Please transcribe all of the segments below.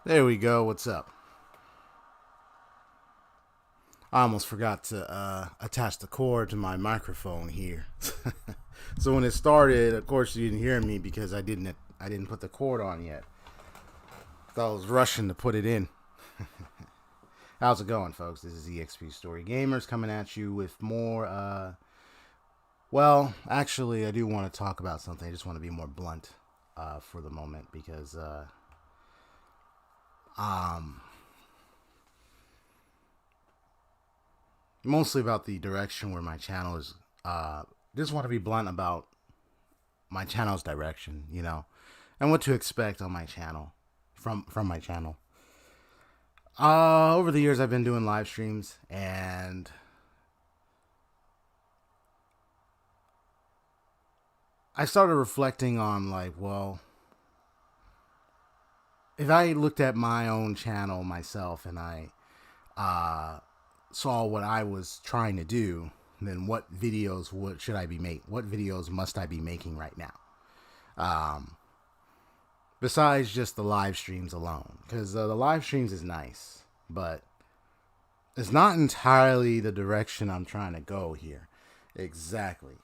There we go. What's up? I almost forgot to attach the cord to my microphone here. So when it started, of course you didn't hear me because I didn't put the cord on yet. I was rushing to put it in. How's it going, folks? This is EXP Story Gamers coming at you with more. Well, actually, I do want to talk about something. I just want to be more blunt for the moment because mostly about the direction where my channel is. Just want to be blunt about my channel's direction, and what to expect on my channel from my channel. Over the years, I've been doing live streams, and I started reflecting on if I looked at my own channel myself and I saw what I was trying to do, then what videos should I be making? What videos must I be making right now? Besides just the live streams alone, because the live streams is nice, but it's not entirely the direction I'm trying to go here. Exactly.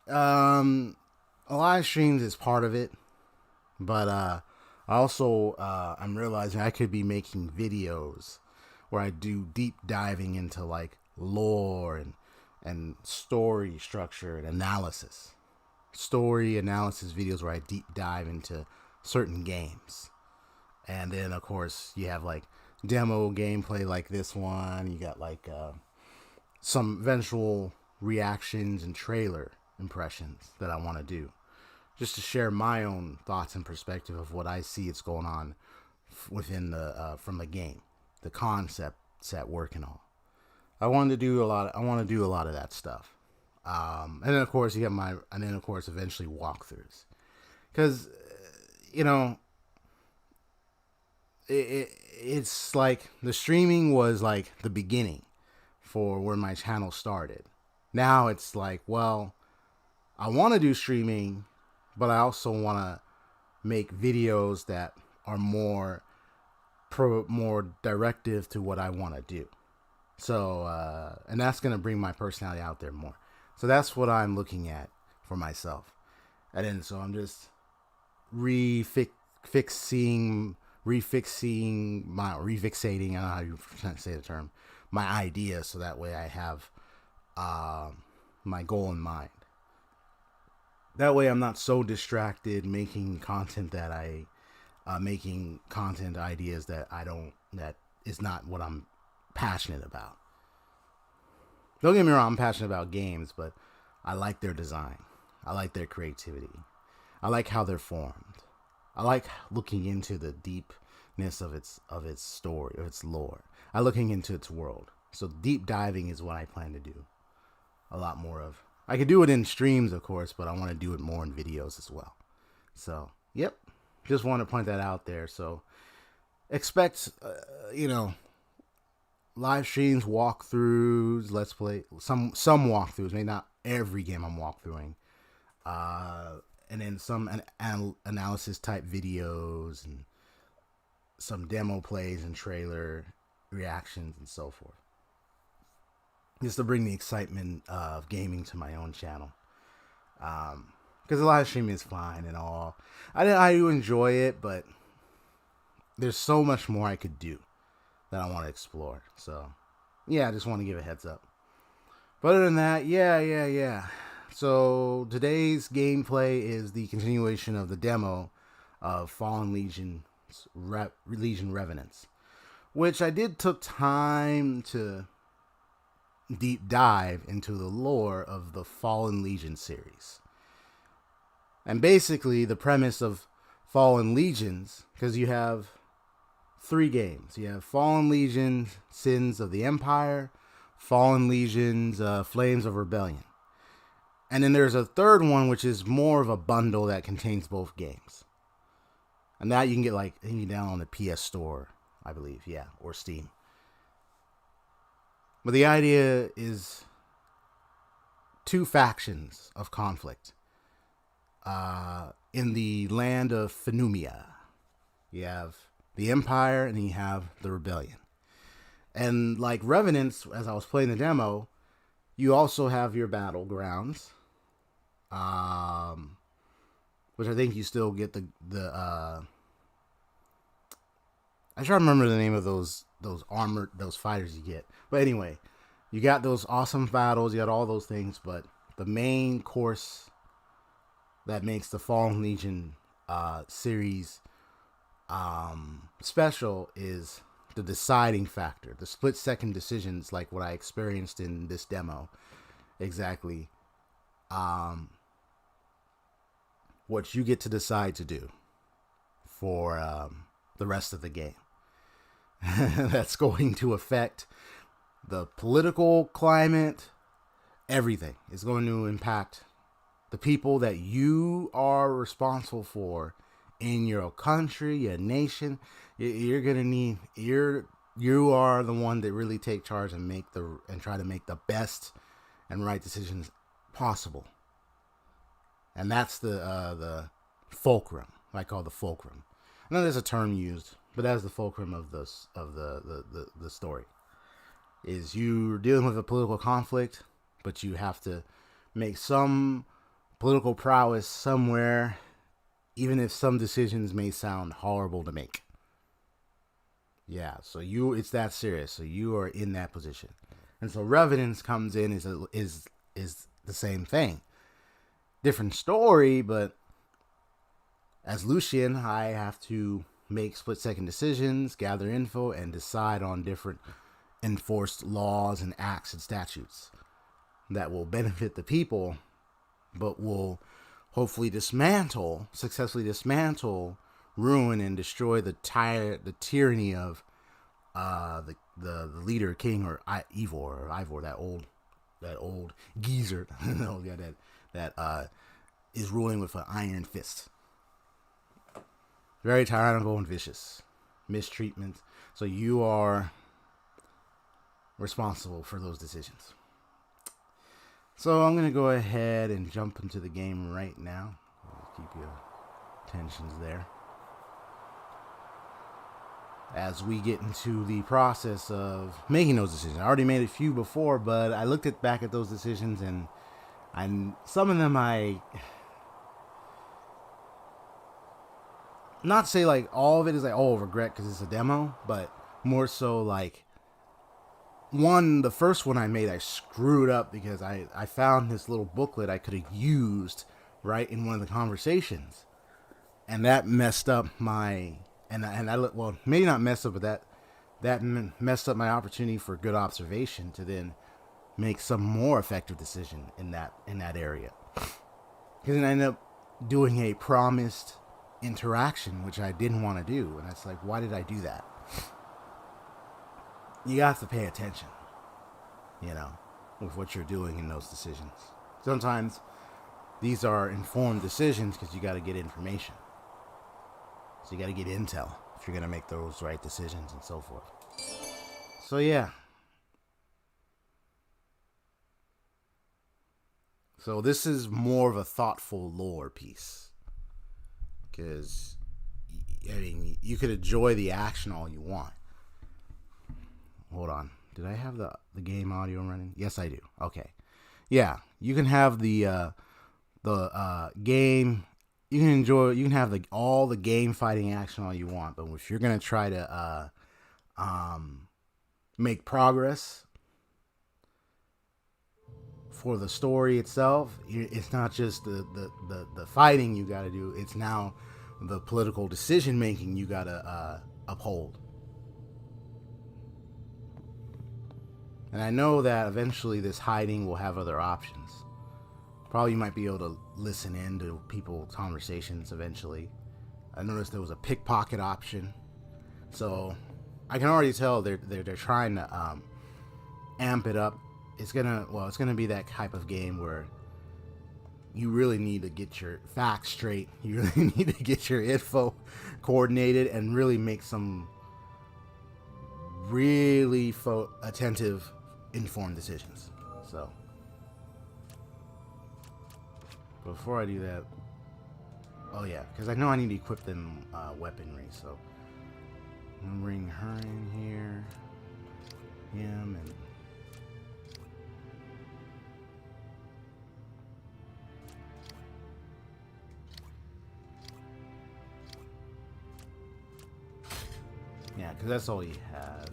Live streams is part of it, but also I'm realizing I could be making videos where I do deep diving into lore and story structure and analysis. Story analysis videos where I deep dive into certain games. And then of course you have demo gameplay like this one. You got some eventual reactions and trailer impressions that I want to do, just to share my own thoughts and perspective of what I see is going on within from the game, the concept set work and all. I want to do a lot of that stuff. And then of course eventually walkthroughs, because it's like the streaming was the beginning for where my channel started. Now it's I want to do streaming, but I also want to make videos that are more directive to what I want to do. So, and that's going to bring my personality out there more. So that's what I'm looking at for myself. And then, so I'm just refixating, I don't know how you say the term, my idea. So that way I have, my goal in mind. That way I'm not so distracted making content making content ideas that is not what I'm passionate about. Don't get me wrong, I'm passionate about games, but I like their design. I like their creativity. I like how they're formed. I like looking into the deepness of its story, or its lore. I looking into its world. So deep diving is what I plan to do a lot more of. I could do it in streams, of course, but I want to do it more in videos as well. So, yep. Just want to point that out there. So, expect, live streams, walkthroughs, let's play, some walkthroughs, maybe not every game I'm walkthroughing. And then some analysis type videos and some demo plays and trailer reactions and so forth. Just to bring the excitement of gaming to my own channel. Because the live streaming is fine and all. I do enjoy it, but there's so much more I could do that I want to explore. So, yeah, I just want to give a heads up. But other than that, yeah. So, today's gameplay is the continuation of the demo of Fallen Legion Revenants, which I did took time to deep dive into the lore of the Fallen Legion series. And basically the premise of Fallen Legions, because you have 3 games. You have Fallen Legion, Sins of the Empire, Fallen Legions, Flames of Rebellion. And then there's a third one, which is more of a bundle that contains both games. And that you can get down on the PS Store, I believe, yeah, or Steam. But the idea is 2 factions of conflict in the land of Phenumia. You have the Empire, and then you have the Rebellion. And like Revenants, as I was playing the demo, you also have your battlegrounds, which I think you still get the I try to remember the name of those fighters you get. But anyway, you got those awesome battles, you got all those things, but the main course that makes the Fallen Legion series special is the deciding factor, the split-second decisions, like what I experienced in this demo. Exactly. What you get to decide to do for the rest of the game. That's going to affect the political climate, everything. It's going to impact the people that you are responsible for in your country, your nation. You're gonna need you are the one that really take charge and try to make the best and right decisions possible. And that's the fulcrum. I call the fulcrum. I know there's a term used, but that's the fulcrum of the story. Is you're dealing with a political conflict, but you have to make some political prowess somewhere, even if some decisions may sound horrible to make. Yeah, so it's that serious. So you are in that position, and so Revenants comes in is the same thing, different story, but as Lucian, I have to make split-second decisions, gather info, and decide on different enforced laws and acts and statutes that will benefit the people, but will hopefully successfully dismantle, ruin, and destroy the tyranny of the leader, king, or Ivor, that old geezer, that is ruling with an iron fist. Very tyrannical and vicious, mistreatment. So you are responsible for those decisions. So I'm going to go ahead and jump into the game right now. Keep your tensions there. As we get into the process of making those decisions. I already made a few before, but I looked back at those decisions, and some of them not say like all of it is like, oh, regret because it's a demo, but more so like the first one I made, I screwed up because I found this little booklet I could have used right in one of the conversations, and that messed up my well, maybe not messed up, but that messed up my opportunity for good observation to then make some more effective decision in that area, because then I ended up doing a promised interaction which I didn't want to do, and it's like, why did I do that? You have to pay attention, with what you're doing in those decisions. Sometimes these are informed decisions because you got to get information. So you got to get intel if you're going to make those right decisions and so forth. So yeah. So this is more of a thoughtful lore piece. Because, I mean, you could enjoy the action all you want. Hold on. Did I have the game audio running? Yes, I do. Okay. Yeah, you can have the game. You can have all the game fighting action all you want, but if you're gonna try to make progress for the story itself, it's not just the fighting you got to do. It's now the political decision making you got to uphold. And I know that eventually this hiding will have other options. Probably you might be able to listen in to people's conversations eventually. I noticed there was a pickpocket option. So I can already tell they're trying to amp it up. It's gonna be that type of game where you really need to get your facts straight. You really need to get your info coordinated and really make some really attentive, informed decisions. So before I do that, oh yeah, because I know I need to equip them weaponry. So I'm gonna bring her in here. Him and yeah, because that's all he has.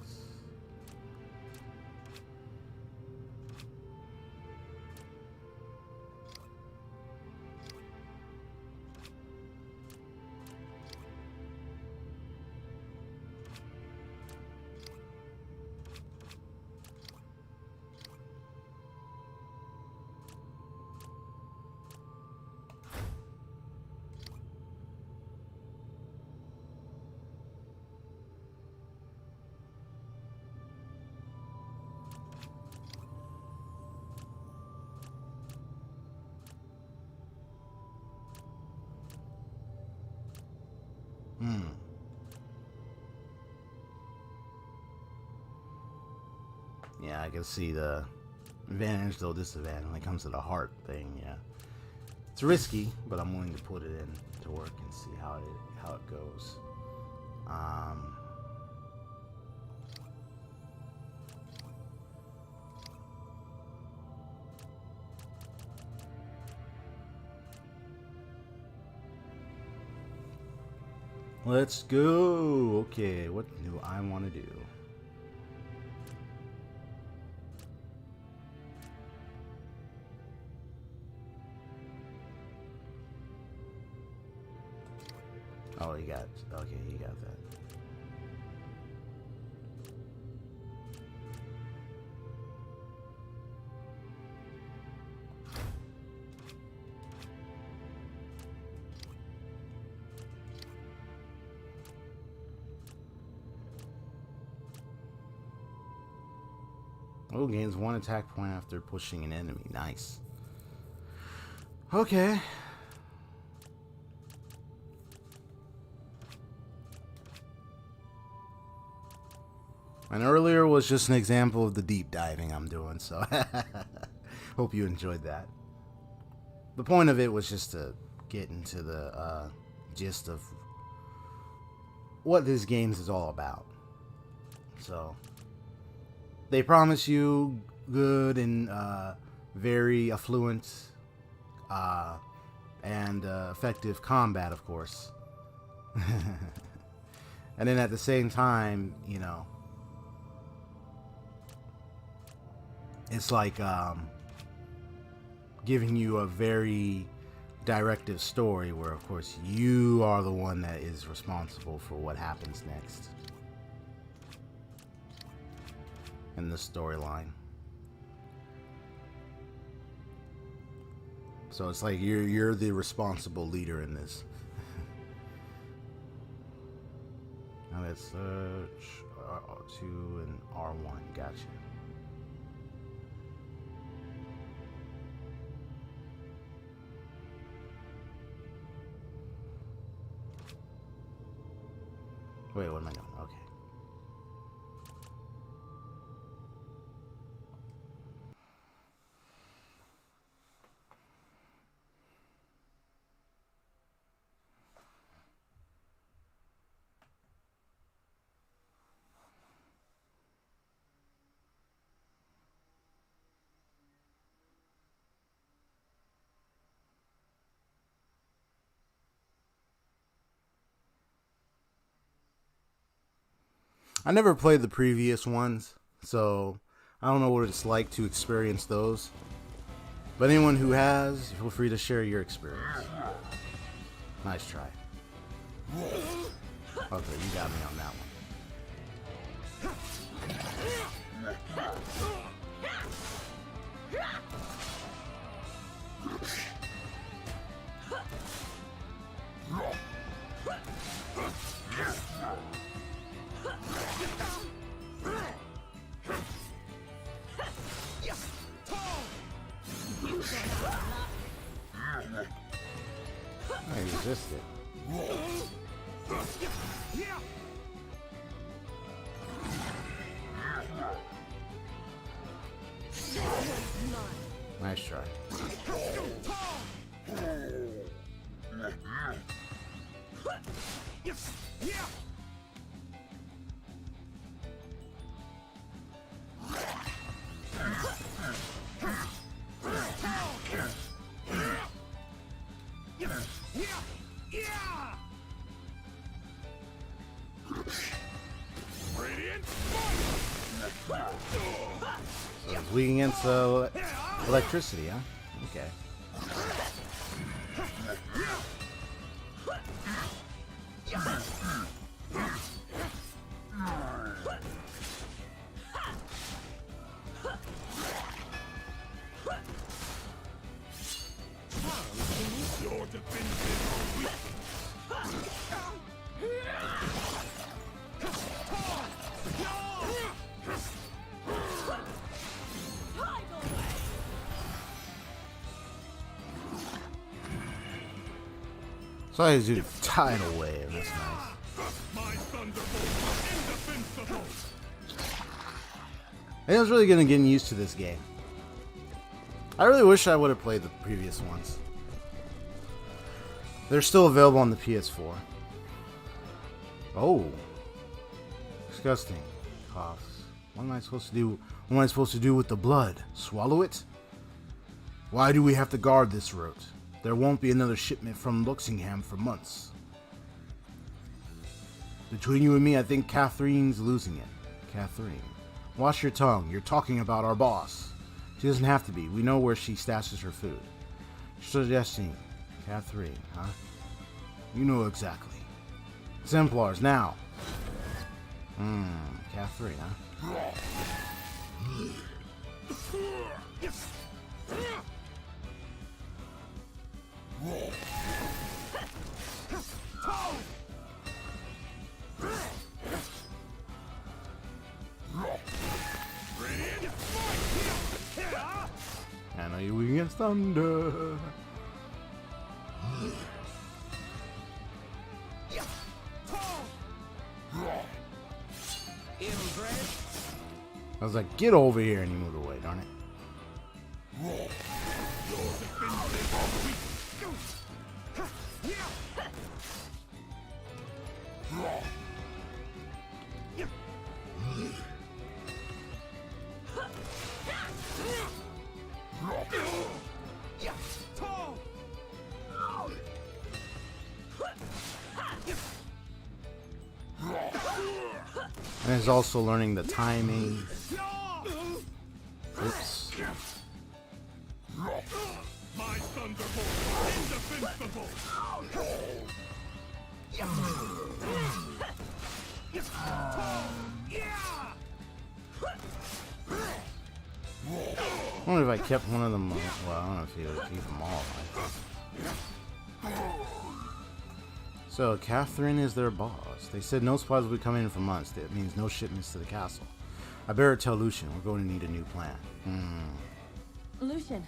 Yeah, I can see the advantage, though disadvantage when it comes to the heart thing. Yeah, it's risky, but I'm willing to put it in to work and see how it goes. Let's go. Okay, what do I want to do? Oh, he got, okay, he got that. Oh, gains 1 attack point after pushing an enemy. Nice. Okay. And earlier was just an example of the deep diving I'm doing, so hope you enjoyed that. The point of it was just to get into the gist of what this game is all about. So, they promise you good and very affluent and effective combat, of course. And then at the same time, you know, it's like giving you a very directive story where, of course, you are the one that is responsible for what happens next in the storyline. So it's like you're the responsible leader in this. Now let's search R2 and R1. Gotcha. Wait, what am I doing? Okay. I never played the previous ones, so I don't know what it's like to experience those. But anyone who has, feel free to share your experience. Nice try. Okay, you got me on that one. I resisted. Nice try. So it's weak against electricity, huh? Okay. So I do tidal wave. That's nice. I was really good at getting used to this game. I really wish I would have played the previous ones. They're still available on the PS4. Oh, disgusting. Coughs. What am I supposed to do? What am I supposed to do with the blood? Swallow it? Why do we have to guard this route? There won't be another shipment from Luxingham for months. Between you and me, I think Catherine's losing it. Catherine. Wash your tongue. You're talking about our boss. She doesn't have to be. We know where she stashes her food. Suggesting. Catherine, huh? You know exactly. Exemplars, now. Catherine, huh? I know you're weak against thunder. I was like, get over here, and he moved away, darn it. And he's also learning the timing. Oops. I wonder if I kept one of them. Well, I don't know if he would keep them all. So, Catherine is their boss. They said no supplies will be coming in for months. That means no shipments to the castle. I better tell Lucian we're going to need a new plan. Lucian,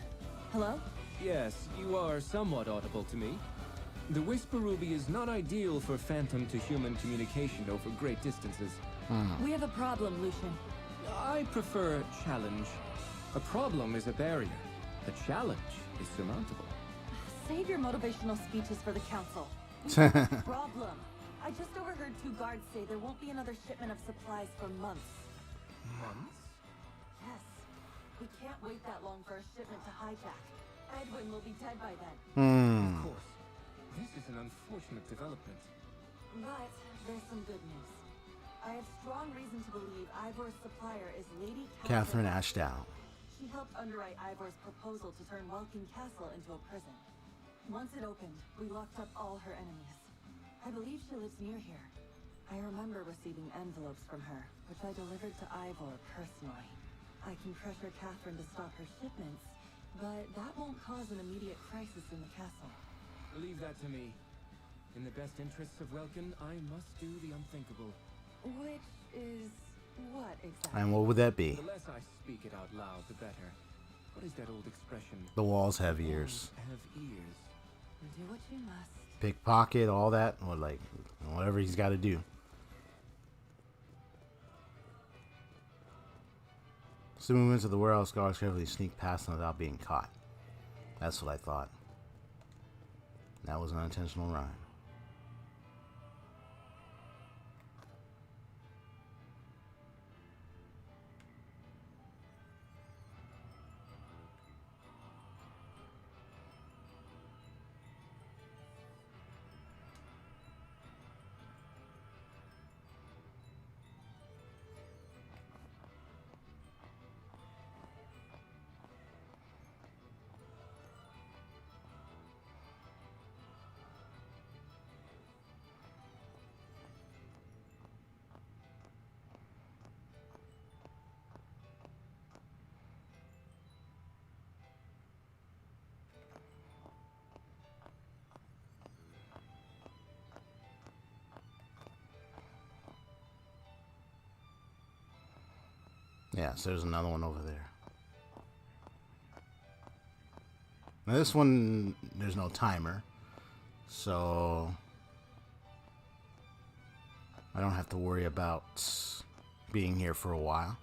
hello? Yes, you are somewhat audible to me. The Whisper Ruby is not ideal for phantom-to-human communication over great distances. We have a problem, Lucian. I prefer a challenge. A problem is a barrier. A challenge is surmountable. Save your motivational speeches for the council. Problem. I just overheard 2 guards say there won't be another shipment of supplies for months. Months? Yes. We can't wait that long for a shipment to hijack. Edwin will be dead by then. Of course. This is an unfortunate development. But there's some good news. I have strong reason to believe Ivor's supplier is Lady Catherine Ashdown. She helped underwrite Ivor's proposal to turn Welkin Castle into a prison. Once it opened, we locked up all her enemies. I believe she lives near here. I remember receiving envelopes from her, which I delivered to Ivor personally. I can pressure Catherine to stop her shipments, but that won't cause an immediate crisis in the castle. Leave that to me. In the best interests of Welkin, I must do the unthinkable. Which is what exactly? And what would that be? The less I speak it out loud, the better. What is that old expression? The walls have ears. Have ears. Do what you must. Pickpocket, all that, or like whatever he's got to do. So move into the warehouse, guards carefully sneak past them without being caught. That's what I thought. That was an unintentional rhyme. Yeah, so there's another one over there. Now this one, there's no timer, so I don't have to worry about being here for a while.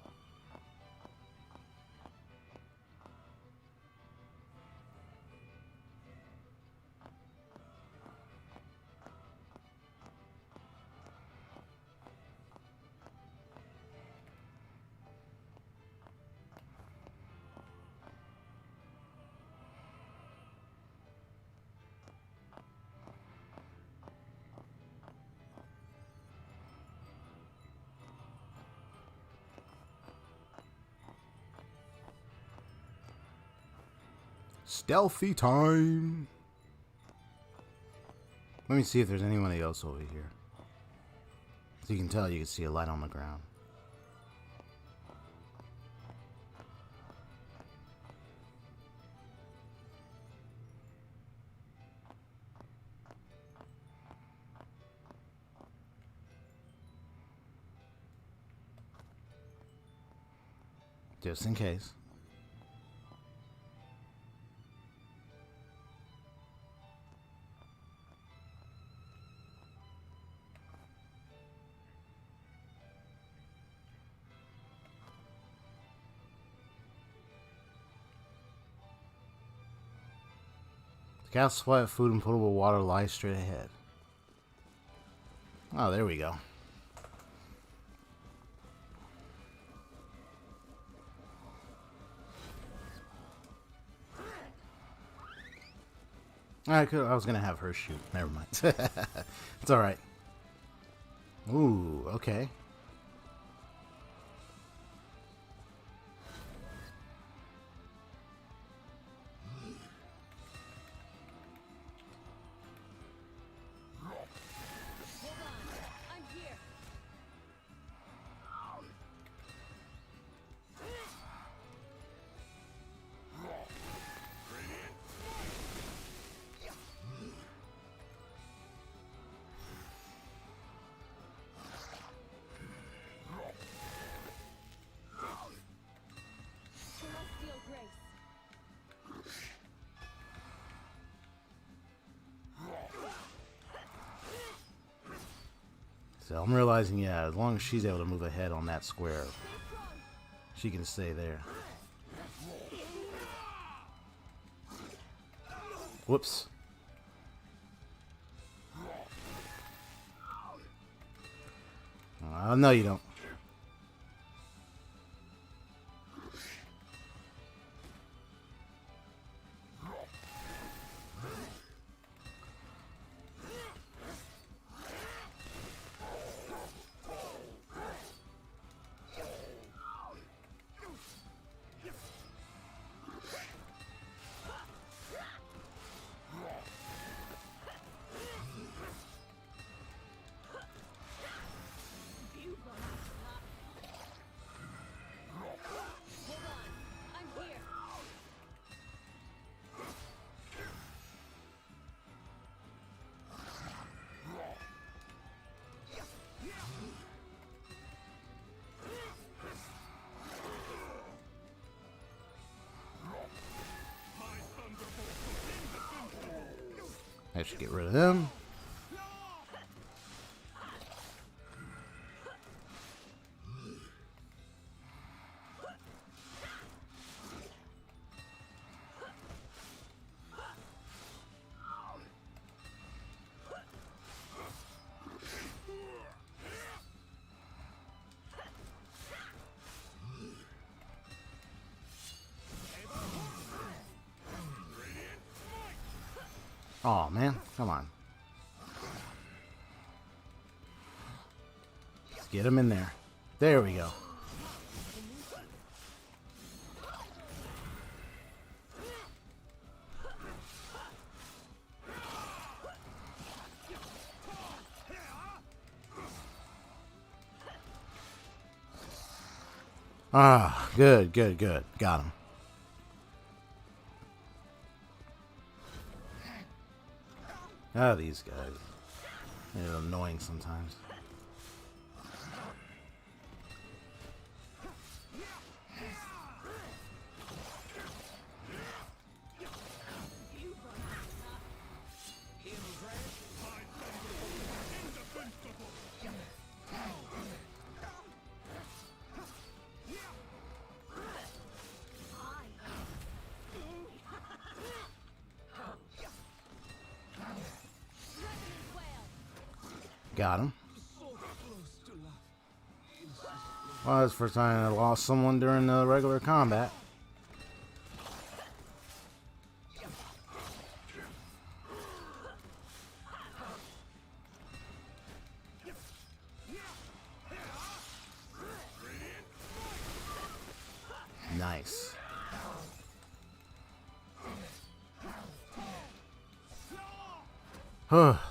Stealthy time. Let me see if there's anyone else over here. So you can tell, you can see a light on the ground. Just in case. The gas supply of food and potable water lies straight ahead. Oh, there we go. I was gonna have her shoot. Never mind. It's all right. Ooh, okay. So I'm realizing, yeah, as long as she's able to move ahead on that square, she can stay there. Whoops. No, you don't. I should get rid of them. Oh man, come on. Let's get him in there. There we go. Ah, good, good, good. Got him. Ah, these guys. They're annoying sometimes. Got him. Well, that's the first time I lost someone during the regular combat. Nice.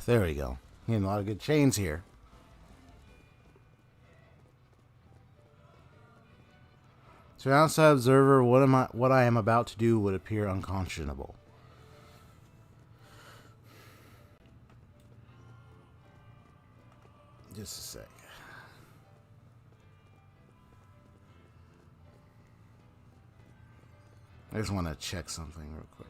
There we go. Getting a lot of good chains here. To an outside observer, what I am about to do would appear unconscionable. Just a sec. I just want to check something real quick.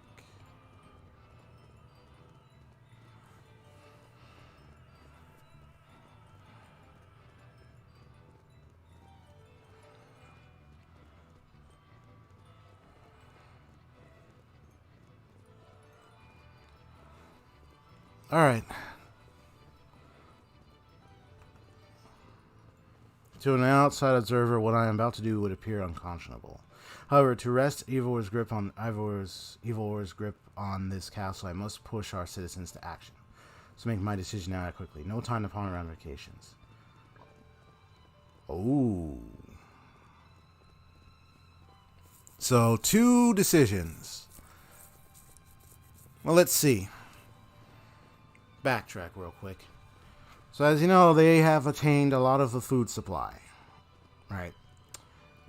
All right. To an outside observer, what I am about to do would appear unconscionable. However, to wrest Ivor's grip on this castle, I must push our citizens to action. So make my decision now quickly. No time to ponder ramifications. Oh. So, 2 decisions. Well, let's see. Backtrack real quick. So, as you know, they have attained a lot of the food supply. Right.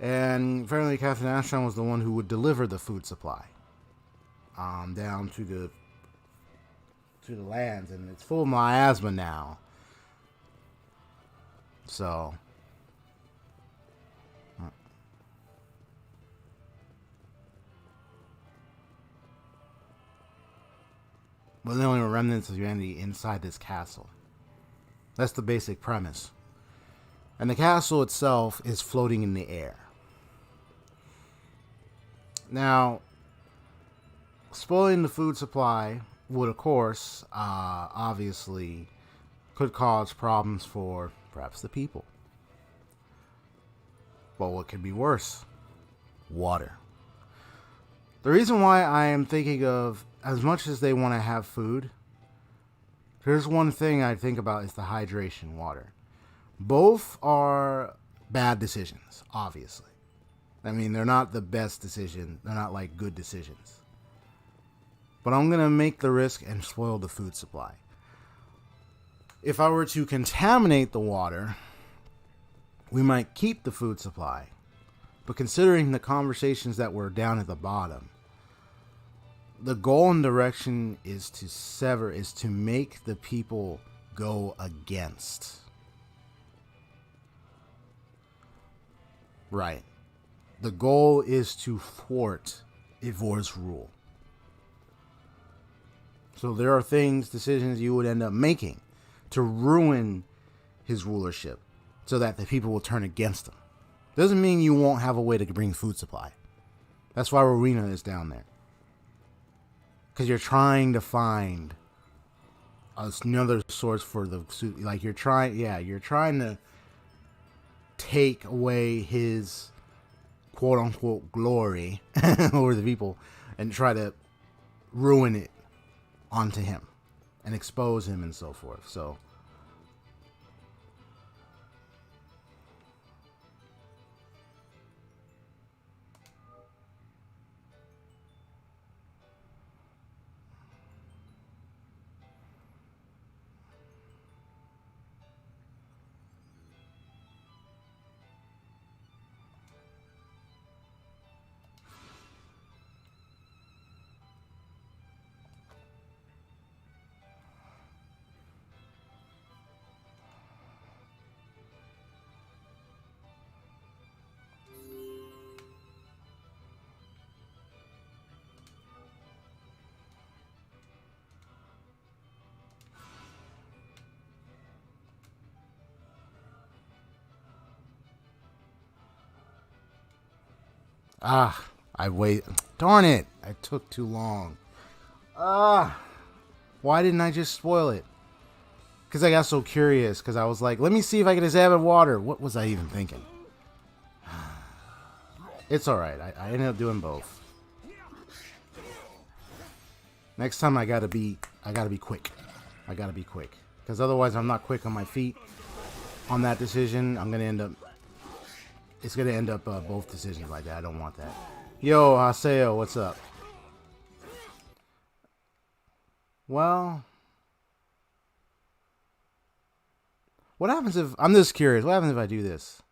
And apparently Captain Ashton was the one who would deliver the food supply down to the lands, and it's full of miasma now. So but the only remnants of humanity inside this castle. That's the basic premise. And the castle itself is floating in the air. Now, spoiling the food supply would, of course, obviously, could cause problems for perhaps the people. But what could be worse? Water. The reason why I am thinking of, as much as they want to have food, here's one thing I think about is the hydration water. Both are bad decisions, obviously. I mean, they're not the best decision. They're not like good decisions. But I'm going to make the risk and spoil the food supply. If I were to contaminate the water, we might keep the food supply. But considering the conversations that were down at the bottom, the goal and direction is to make the people go against. Right. The goal is to thwart Ivor's rule. So there are decisions you would end up making to ruin his rulership so that the people will turn against him. Doesn't mean you won't have a way to bring food supply. That's why Rowena is down there. Because you're trying to find another source for the, like you're trying to take away his quote unquote glory over the people and try to ruin it onto him and expose him and so forth. So I wait. Darn it. I took too long. Why didn't I just spoil it? Because I got so curious. Because I was like, let me see if I can examine water. What was I even thinking? It's alright. I ended up doing both. Next time I gotta be quick. I gotta be quick. Because otherwise I'm not quick on my feet on that decision. I'm gonna end up... It's gonna end up both decisions like that. I don't want that. Yo, Haseo, what's up? Well... What happens if... I'm just curious. What happens if I do this?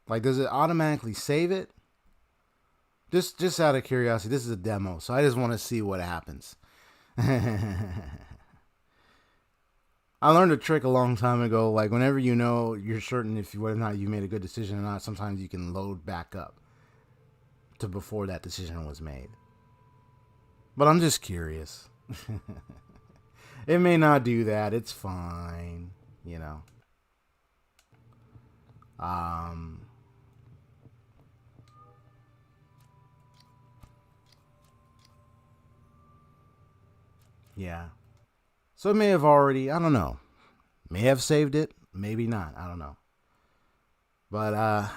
Like, does it automatically save it? Just out of curiosity. This is a demo, so I just want to see what happens. I learned a trick a long time ago. Like, whenever you know you're certain if whether or not you made a good decision or not, sometimes you can load back up to before that decision was made. But I'm just curious. It may not do that. It's fine. You know. Yeah. So it may have already, I don't know. May have saved it. Maybe not. I don't know. But I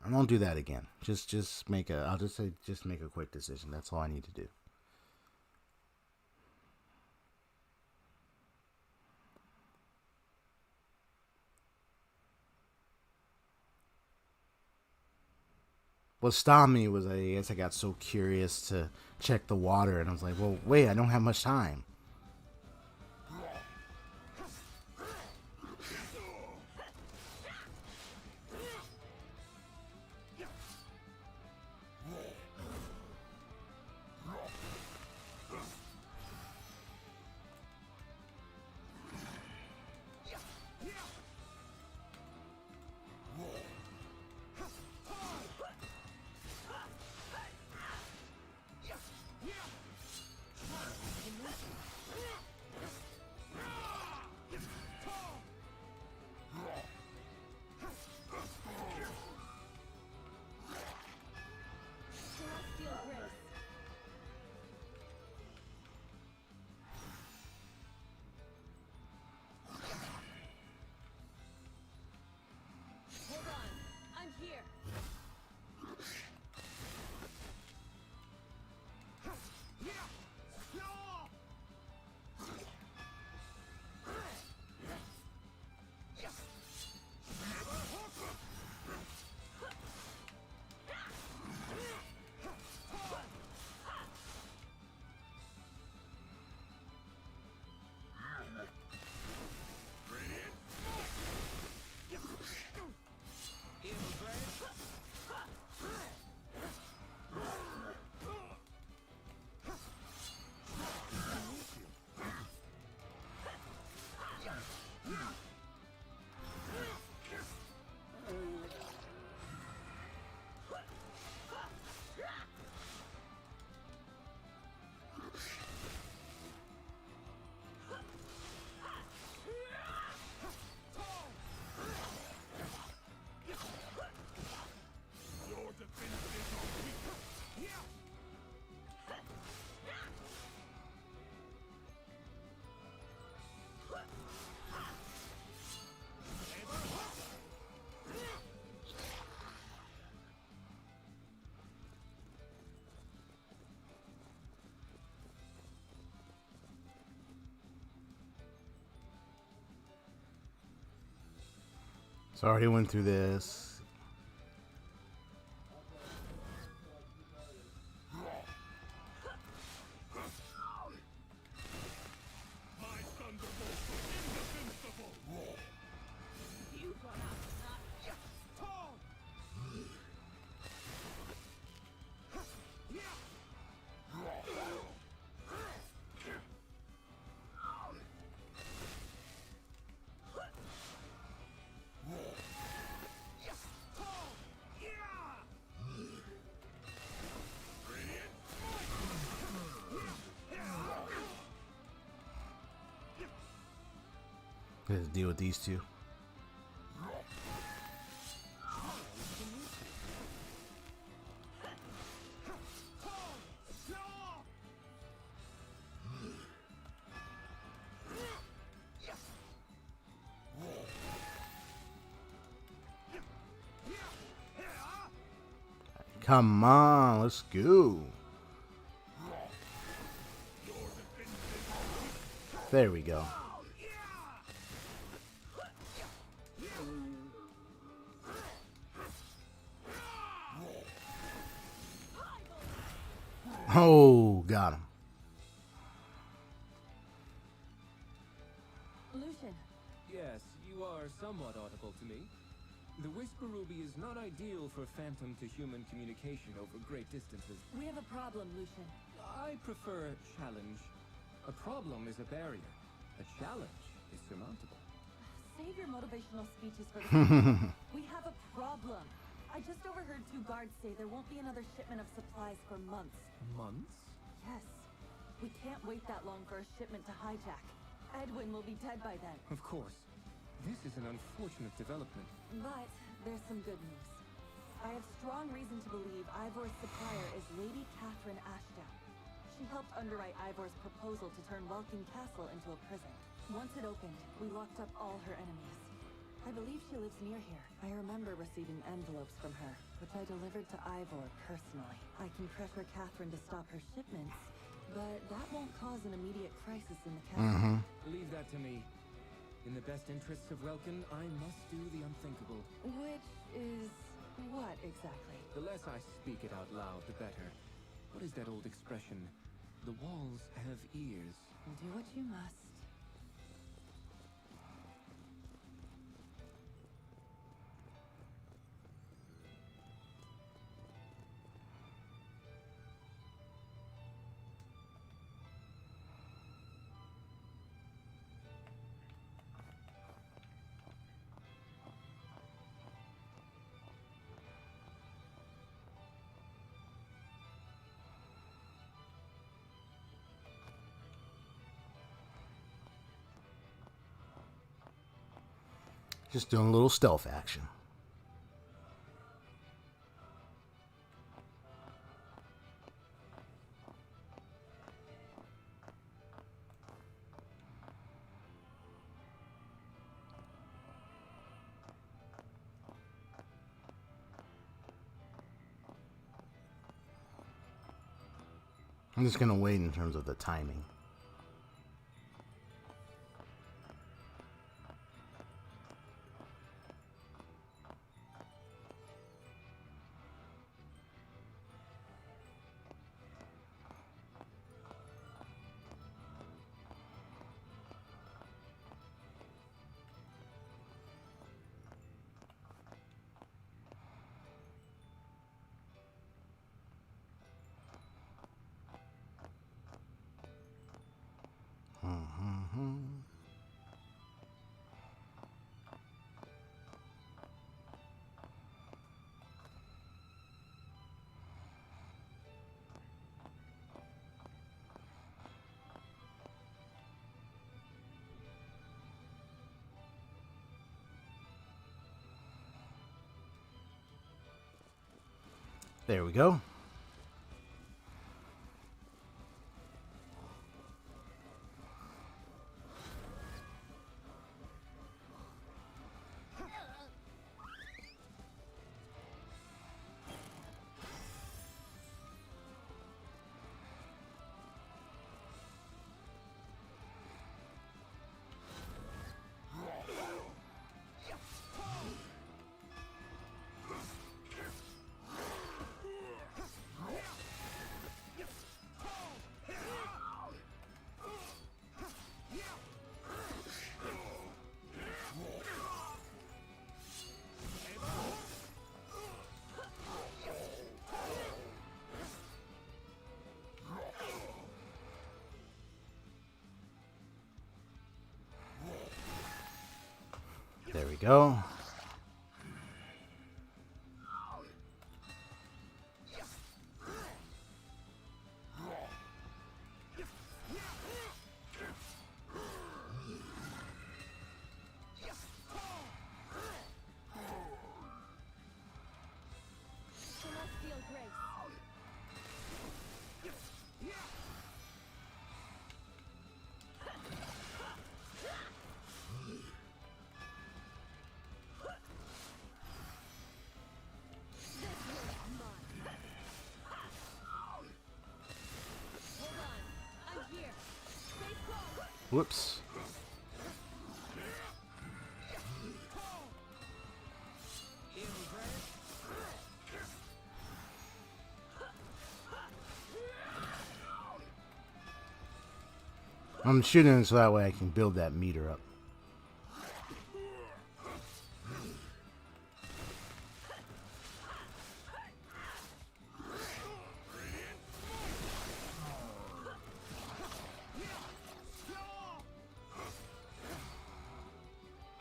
won't do that again. Just make a, I'll just say, just make a quick decision. That's all I need to do. What stopped me was I guess I got so curious to check the water, and I was like, well, wait, I don't have much time. So I already went through this. Let's deal with these two. Come on, let's go. There we go. Oh, got him. Lucian, Yes, you are somewhat audible to me. The Whisper Ruby is not ideal for phantom to human communication over great distances. we have a problem, Lucian. I prefer challenge. A problem is a barrier. A challenge is surmountable. Save your motivational speeches for the future. We have a problem. I just overheard 2 guards say there won't be another shipment of supplies for months. Months? Yes. We can't wait that long for a shipment to hijack. Edwin will be dead by then. Of course. This is an unfortunate development. But there's some good news. I have strong reason to believe Ivor's supplier is Lady Catherine Ashdown. She helped underwrite Ivor's proposal to turn Welkin Castle into a prison. Once it opened, we locked up all her enemies. I believe she lives near here. I remember receiving envelopes from her, which I delivered to Ivor personally. I can pressure Catherine to stop her shipments, but that won't cause an immediate crisis in the castle. Leave that to me. In the best interests of Welkin, I must do the unthinkable. Which is what exactly? The less I speak it out loud, the better. What is that old expression? The walls have ears. Do what you must. Just doing a little stealth action. I'm just gonna wait in terms of the timing. There we go. There we go. Celestial grace. Whoops. I'm shooting so that way I can build that meter up.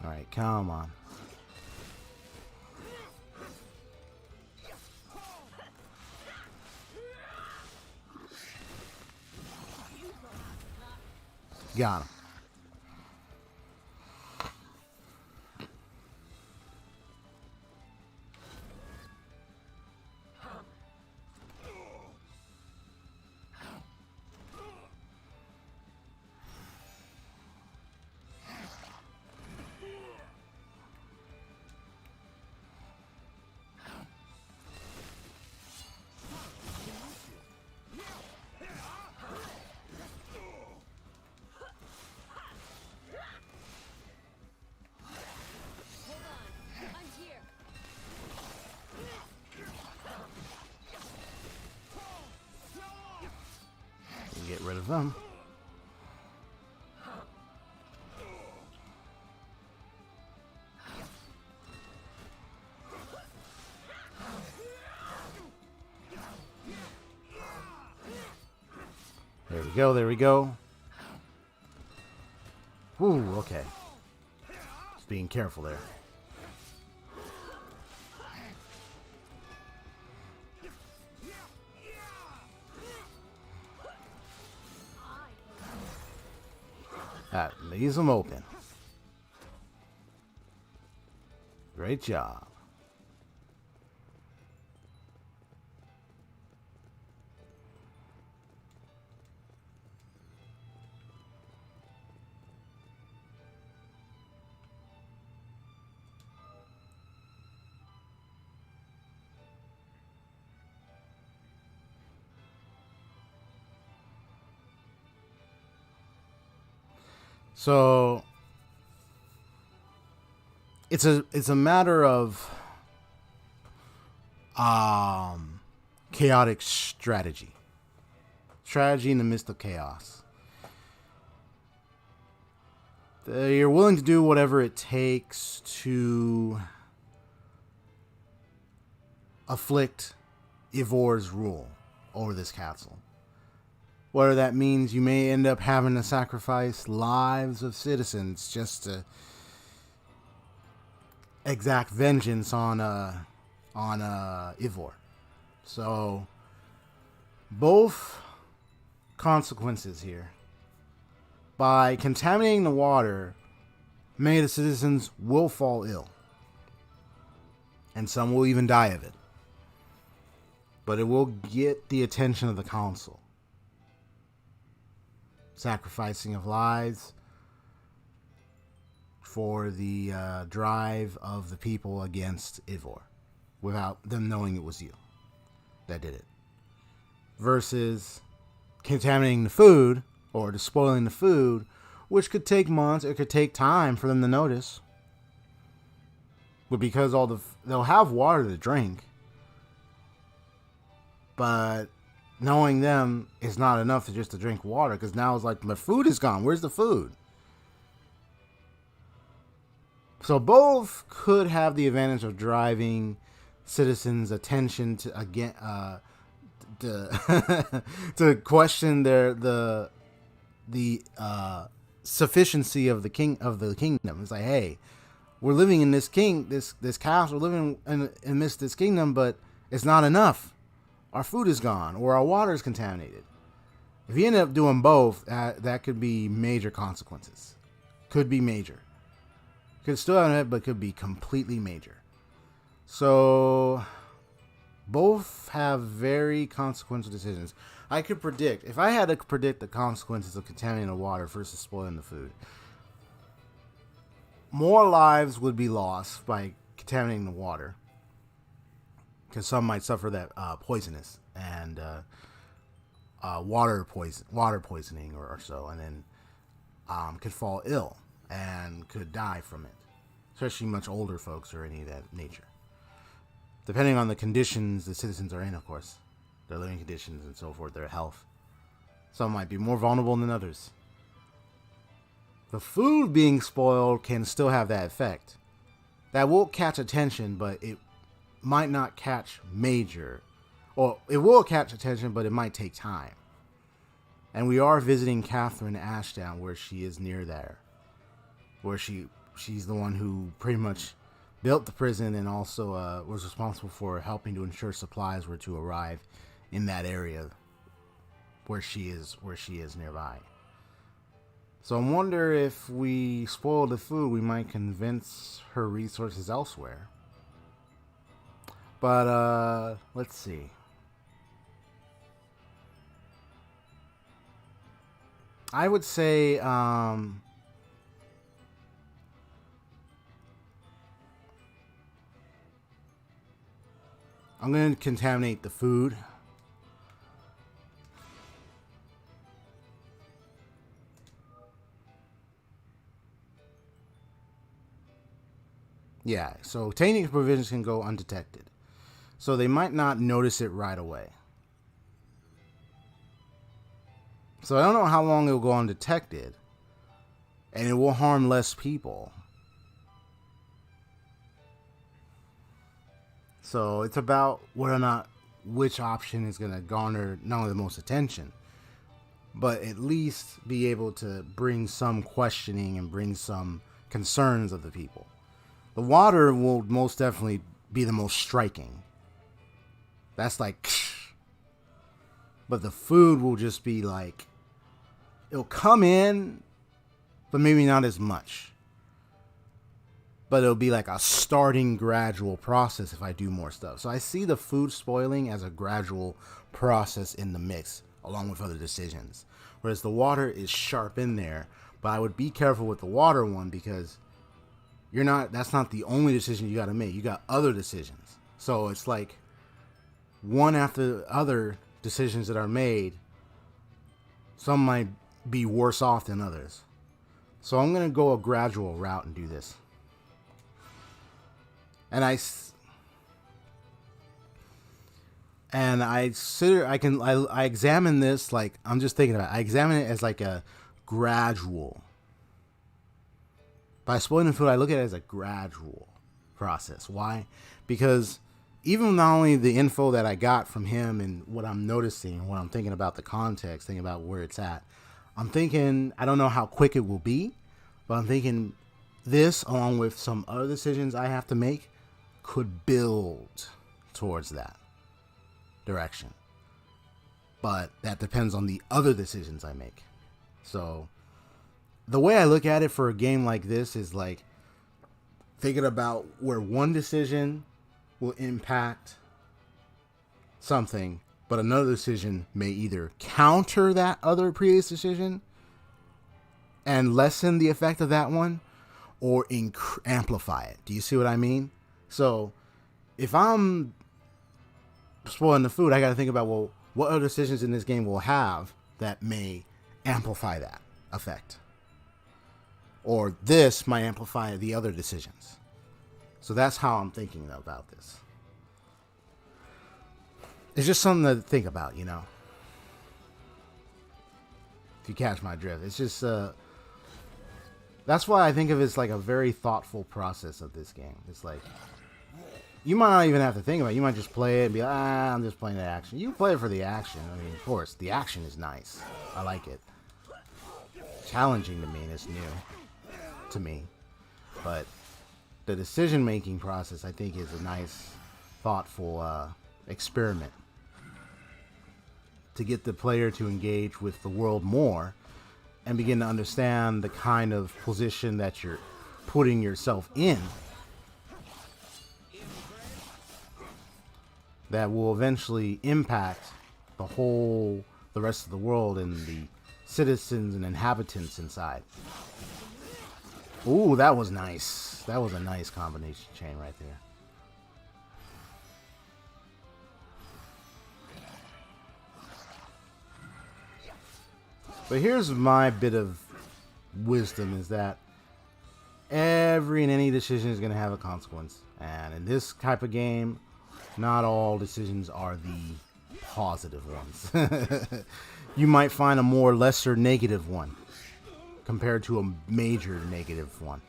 Alright, come on. Got him. Get rid of them. There we go, there we go. Ooh, okay. Just being careful there. That leaves them open. Great job. So it's a matter of chaotic strategy in the midst of chaos. You're willing to do whatever it takes to afflict Ivor's rule over this castle. Whether that means you may end up having to sacrifice lives of citizens just to exact vengeance on Ivor. So both consequences here. By contaminating the water, many of the citizens will fall ill. And some will even die of it. But it will get the attention of the council. Sacrificing of lives for the drive of the people against Ivor without them knowing it was you that did it. Versus contaminating the food or despoiling the food, which could take months, it could take time for them to notice. But because they'll have water to drink, but knowing them is not enough to drink water, because now it's like the food is gone. Where's the food? So both could have the advantage of driving citizens' attention to to question the sufficiency of the kingdom. It's like, hey, we're living in this castle, we're living in this kingdom, but it's not enough. Our food is gone, or our water is contaminated. If you end up doing both, that could be major consequences. Could be major. Could still have it, but could be completely major. So both have very consequential decisions. I could predict, if I had to predict the consequences of contaminating the water versus spoiling the food, more lives would be lost by contaminating the water. Because some might suffer that poisonous and water poisoning or so, and then could fall ill and could die from it, especially much older folks or any of that nature. Depending on the conditions the citizens are in, of course, their living conditions and so forth, their health. Some might be more vulnerable than others. The food being spoiled can still have that effect. That will catch attention, but it might not catch major. Or it will catch attention, but it might take time. And we are visiting Catherine Ashdown, where she is near there. Where she's the one who pretty much built the prison and also was responsible for helping to ensure supplies were to arrive in that area where she is nearby. So I wonder if we spoil the food, we might convince her resources elsewhere. But let's see. I would say I'm going to contaminate the food. Yeah, so tainting provisions can go undetected. So they might not notice it right away. So I don't know how long it will go undetected. And it will harm less people. So it's about whether or not which option is going to garner not only the most attention, but at least be able to bring some questioning and bring some concerns of the people. The water will most definitely be the most striking. That's like, but the food will just be like, it'll come in, but maybe not as much. But it'll be like a starting gradual process if I do more stuff. So I see the food spoiling as a gradual process in the mix, along with other decisions. Whereas the water is sharp in there, but I would be careful with the water one because that's not the only decision you got to make. You got other decisions. So it's like one after the other decisions that are made, some might be worse off than others. So I'm going to go a gradual route and do this. And I examine this like, I'm just thinking about it. I examine it as like a gradual. By spoiling the food, I look at it as a gradual process. Why? Because even not only the info that I got from him and what I'm noticing, what I'm thinking about the context, thinking about where it's at, I'm thinking, I don't know how quick it will be, but I'm thinking this, along with some other decisions I have to make, could build towards that direction. But that depends on the other decisions I make. So the way I look at it for a game like this is like thinking about where one decision will impact something, but another decision may either counter that other previous decision and lessen the effect of that one, or amplify it. Do you see what I mean? So if I'm spoiling the food, I got to think about, well, what other decisions in this game will have that may amplify that effect? Or this might amplify the other decisions. So that's how I'm thinking about this. It's just something to think about, you know. If you catch my drift. It's just, that's why I think of it as like a very thoughtful process of this game. It's like, you might not even have to think about it. You might just play it and be like, I'm just playing the action. You play it for the action. I mean, of course, the action is nice. I like it. Challenging to me, and it's new to me. But the decision-making process, I think, is a nice, thoughtful experiment to get the player to engage with the world more and begin to understand the kind of position that you're putting yourself in that will eventually impact the rest of the world and the citizens and inhabitants inside. Ooh, that was nice. That was a nice combination chain right there. But here's my bit of wisdom is that every and any decision is going to have a consequence. And in this type of game, not all decisions are the positive ones. You might find a more lesser negative one compared to a major negative one.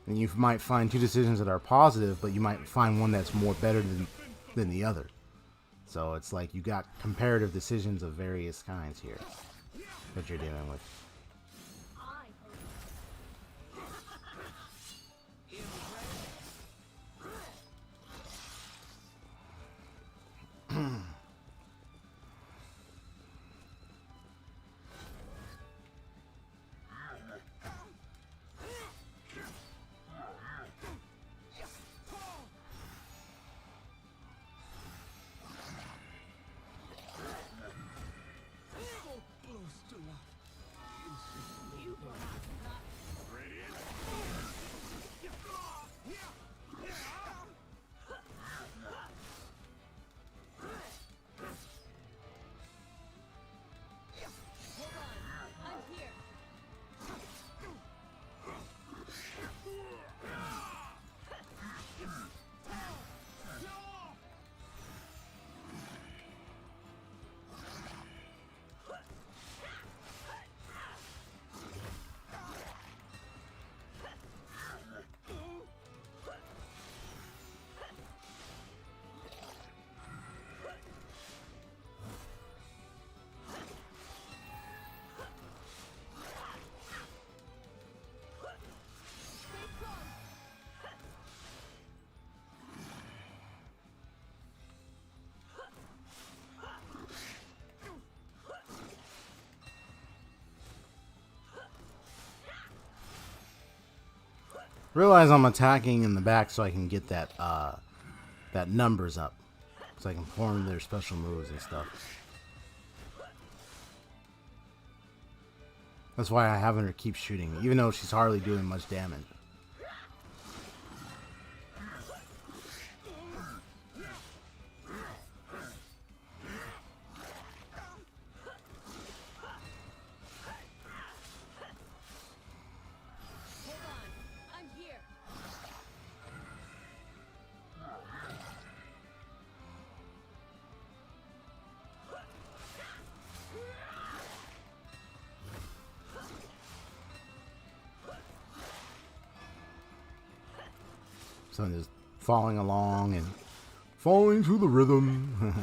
And you might find two decisions that are positive, but you might find one that's more better than the other. So it's like you got comparative decisions of various kinds here that you're dealing with. Realize I'm attacking in the back so I can get that that numbers up, so I can perform their special moves and stuff. That's why I have her keep shooting, even though she's hardly doing much damage. So I'm just following along and falling to the rhythm.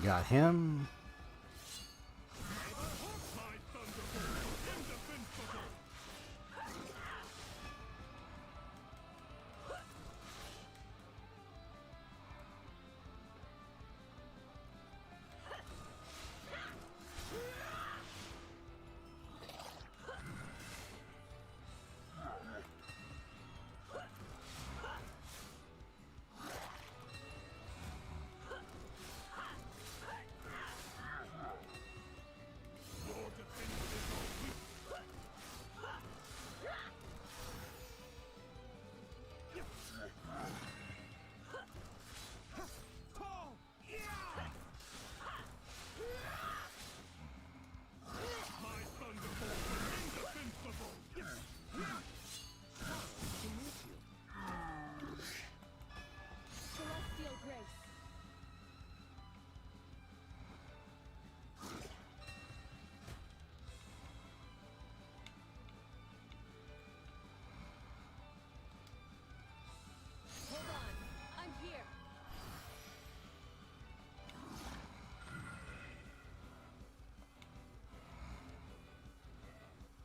Got him.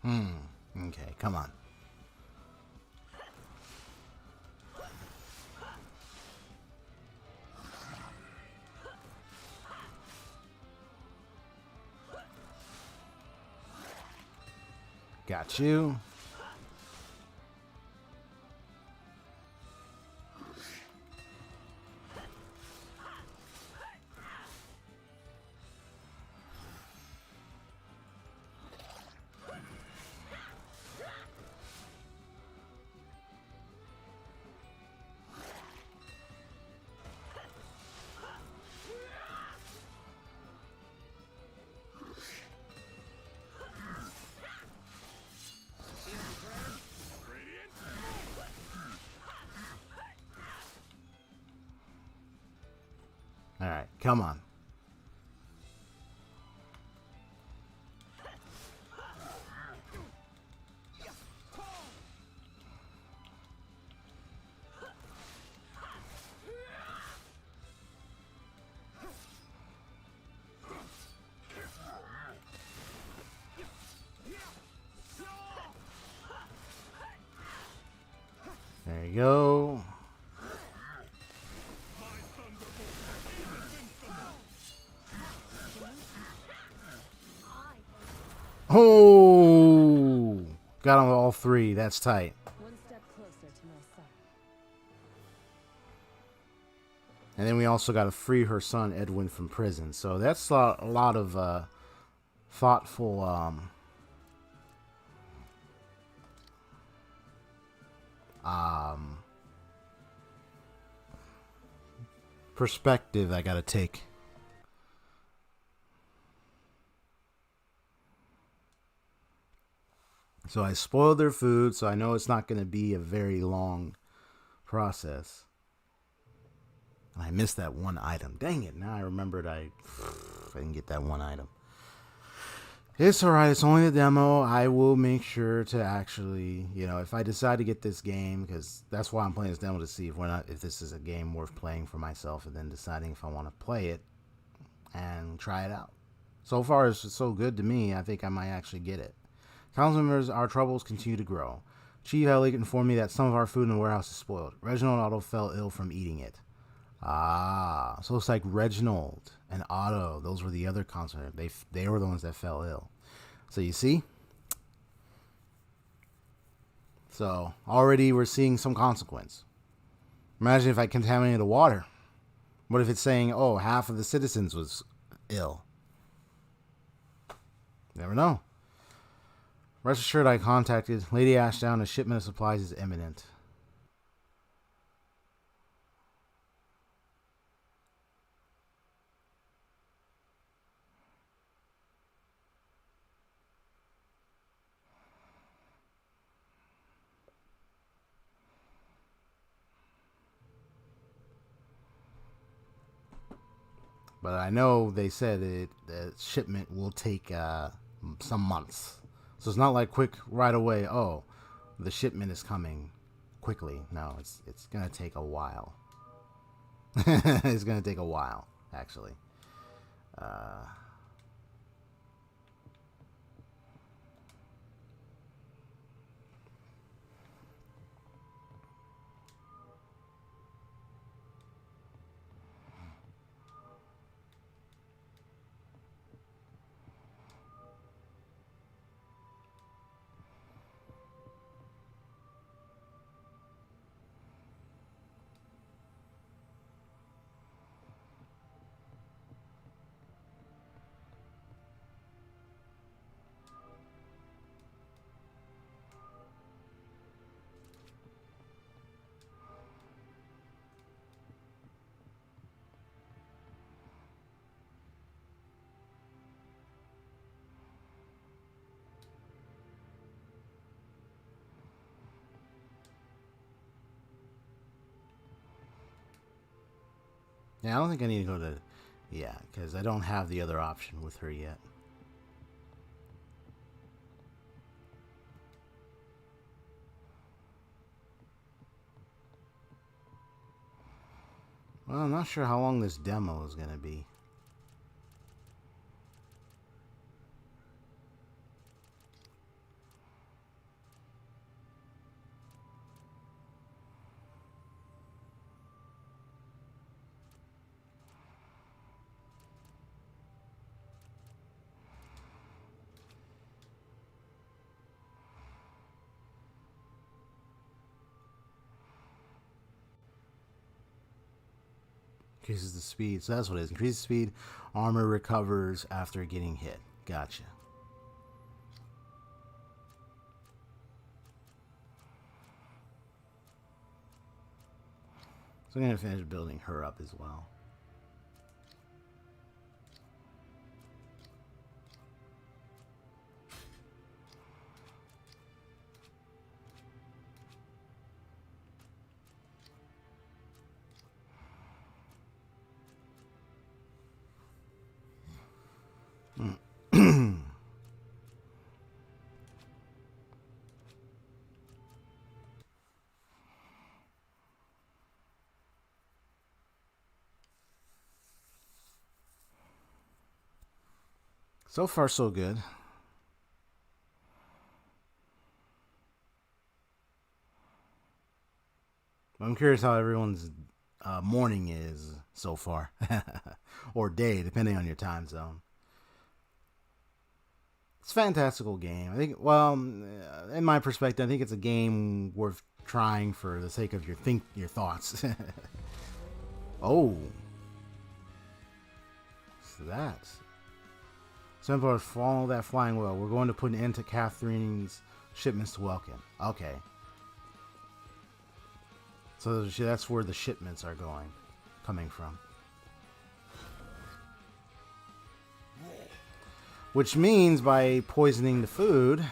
Okay, come on. Got you. All right, come on. There you go. Oh, got them all three. That's tight. One step closer to my sight. And then we also got to free her son Edwin from prison. So that's a lot of thoughtful perspective I got to take. So I spoiled their food, so I know it's not going to be a very long process. I missed that one item. Dang it. Now I remembered I didn't get that one item. It's alright. It's only the demo. I will make sure to actually, if I decide to get this game, because that's why I'm playing this demo, to see if this is a game worth playing for myself, and then deciding if I want to play it and try it out. So far, it's so good to me, I think I might actually get it. Council members, our troubles continue to grow. Chief Elliot informed me that some of our food in the warehouse is spoiled. Reginald and Otto fell ill from eating it. Ah, so it's like Reginald and Otto. Those were the other council members. They were the ones that fell ill. So you see? So already we're seeing some consequence. Imagine if I contaminated the water. What if it's saying, oh, half of the citizens was ill? Never know. Rest assured, I contacted Lady Ashdown. A shipment of supplies is imminent. But I know they said the shipment will take some months. So it's not like quick right away. Oh, the shipment is coming quickly. No, it's gonna take a while. It's gonna take a while, actually. Yeah, I don't think I need to go to... Yeah, because I don't have the other option with her yet. Well, I'm not sure how long this demo is going to be. Increases the speed. So that's what it is. Increases speed. Armor recovers after getting hit. Gotcha. So I'm going to finish building her up as well. So far, so good. I'm curious how everyone's morning is so far. Or day, depending on your time zone. It's a fantastical game. I think, well, in my perspective, I think it's a game worth trying for the sake of your thoughts. Oh. So that's... Simple as follow that flying wheel. We're going to put an end to Catherine's shipments to Welkin. Okay. So that's where the shipments are coming from. Which means by poisoning the food,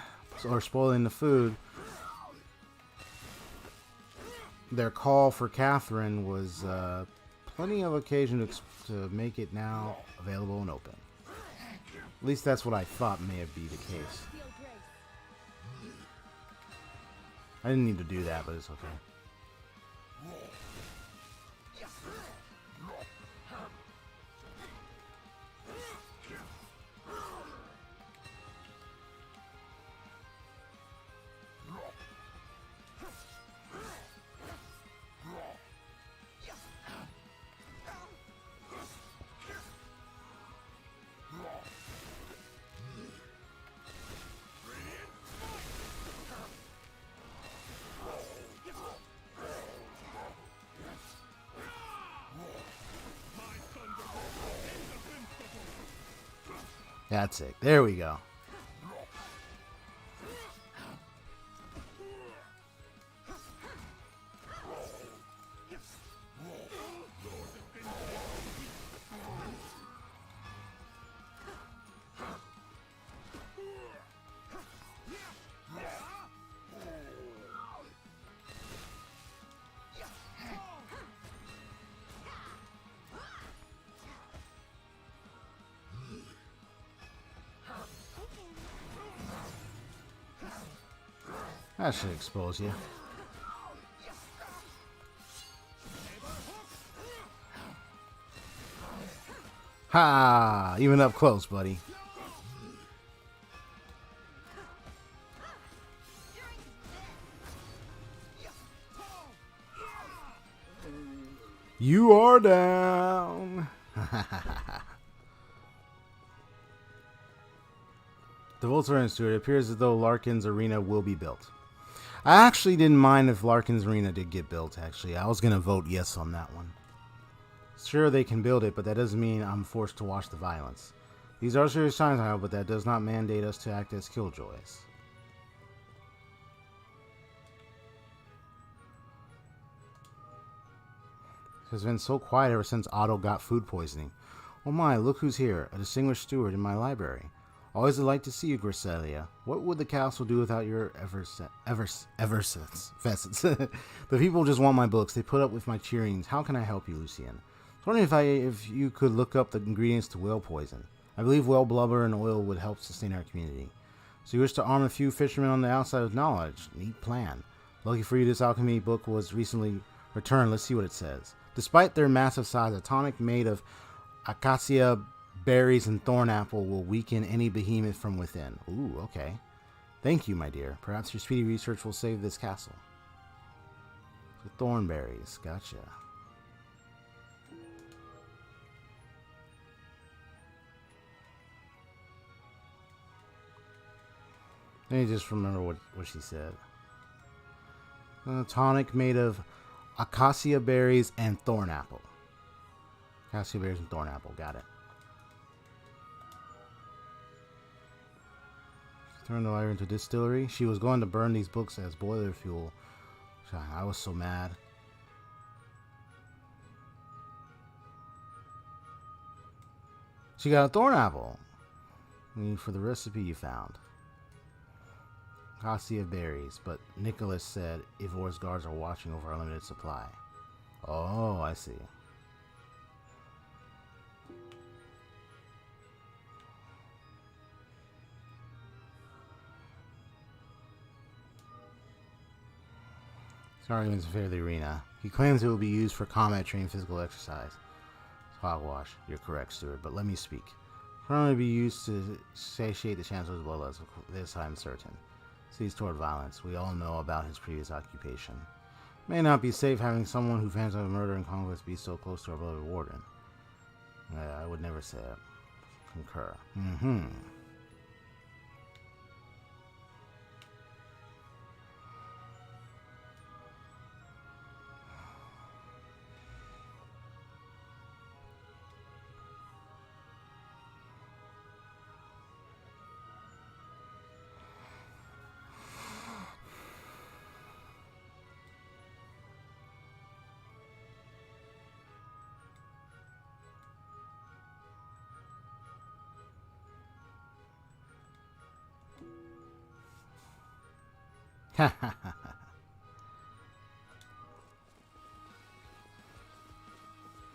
or spoiling the food, their call for Catherine was plenty of occasion to make it now available and open. At least that's what I thought may have been the case. I didn't need to do that, but it's okay. That's it. There we go. That should expose you. Ha! Even up close, buddy. You are down. The Voltaren Steward, it appears as though Larkin's arena will be built. I actually didn't mind if Larkin's arena did get built, actually. I was going to vote yes on that one. Sure, they can build it, but that doesn't mean I'm forced to watch the violence. These are serious times, however, but that does not mandate us to act as killjoys. It's been so quiet ever since Otto got food poisoning. Oh my, look who's here, a distinguished steward in my library. Always a delight to see you, Griselia. What would the castle do without your facets? The people just want my books. They put up with my cheerings. How can I help you, Lucien? I was wondering if you could look up the ingredients to whale poison. I believe whale blubber and oil would help sustain our community. So you wish to arm a few fishermen on the outside with knowledge. Neat plan. Lucky for you, this alchemy book was recently returned. Let's see what it says. Despite their massive size, a tonic made of acacia berries and thorn apple will weaken any behemoth from within. Ooh, okay. Thank you, my dear. Perhaps your speedy research will save this castle. So thornberries, gotcha. Let me just remember what she said. A tonic made of acacia berries and thorn apple. Cassia berries and thornapple. Got it. Turned the lighter into distillery. She was going to burn these books as boiler fuel. I was so mad. She got a thornapple. For the recipe you found. Cassia berries, but Nicholas said Ivor's guards are watching over our limited supply. Oh, I see. His argument's fair the arena. He claims it will be used for combat training physical exercise. Hogwash. You're correct, Steward, but let me speak. It can only be used to satiate the chancellor's as well as this I'm certain. Sees toward violence. We all know about his previous occupation. It may not be safe having someone who fans of murder and conquest be so close to our beloved warden. I would never say it. Concur.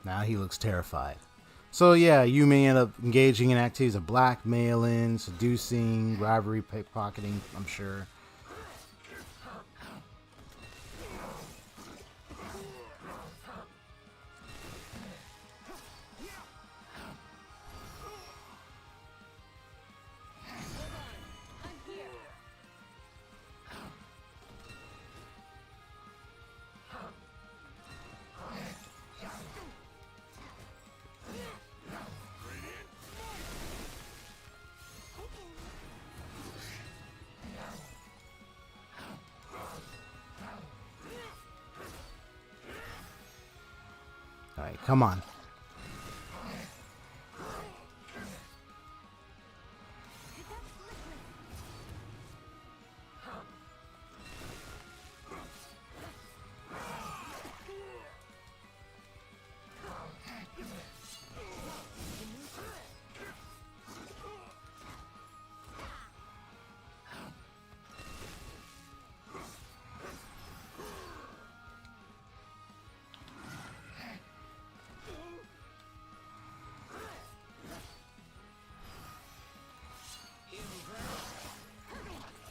Now he looks terrified. So yeah, you may end up engaging in activities of blackmailing, seducing, robbery, pickpocketing, I'm sure. Alright, come on.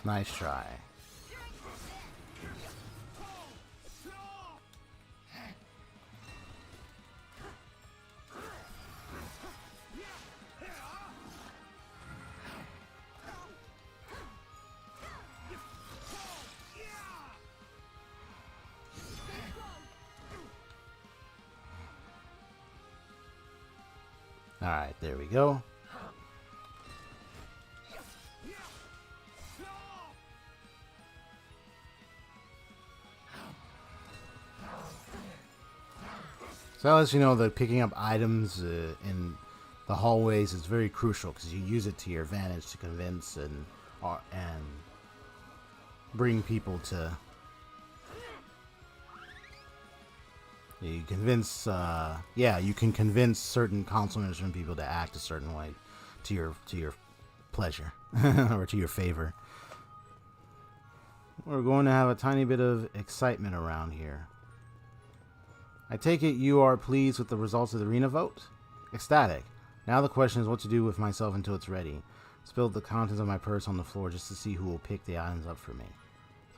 Nice try. All right, there we go. So that lets you know that picking up items in the hallways is very crucial because you use it to your advantage to convince and bring people to. You convince, you can convince certain council members and people to act a certain way to your pleasure or to your favor. We're going to have a tiny bit of excitement around here. I take it you are pleased with the results of the arena vote? Ecstatic. Now the question is what to do with myself until it's ready. Spilled the contents of my purse on the floor just to see who will pick the items up for me.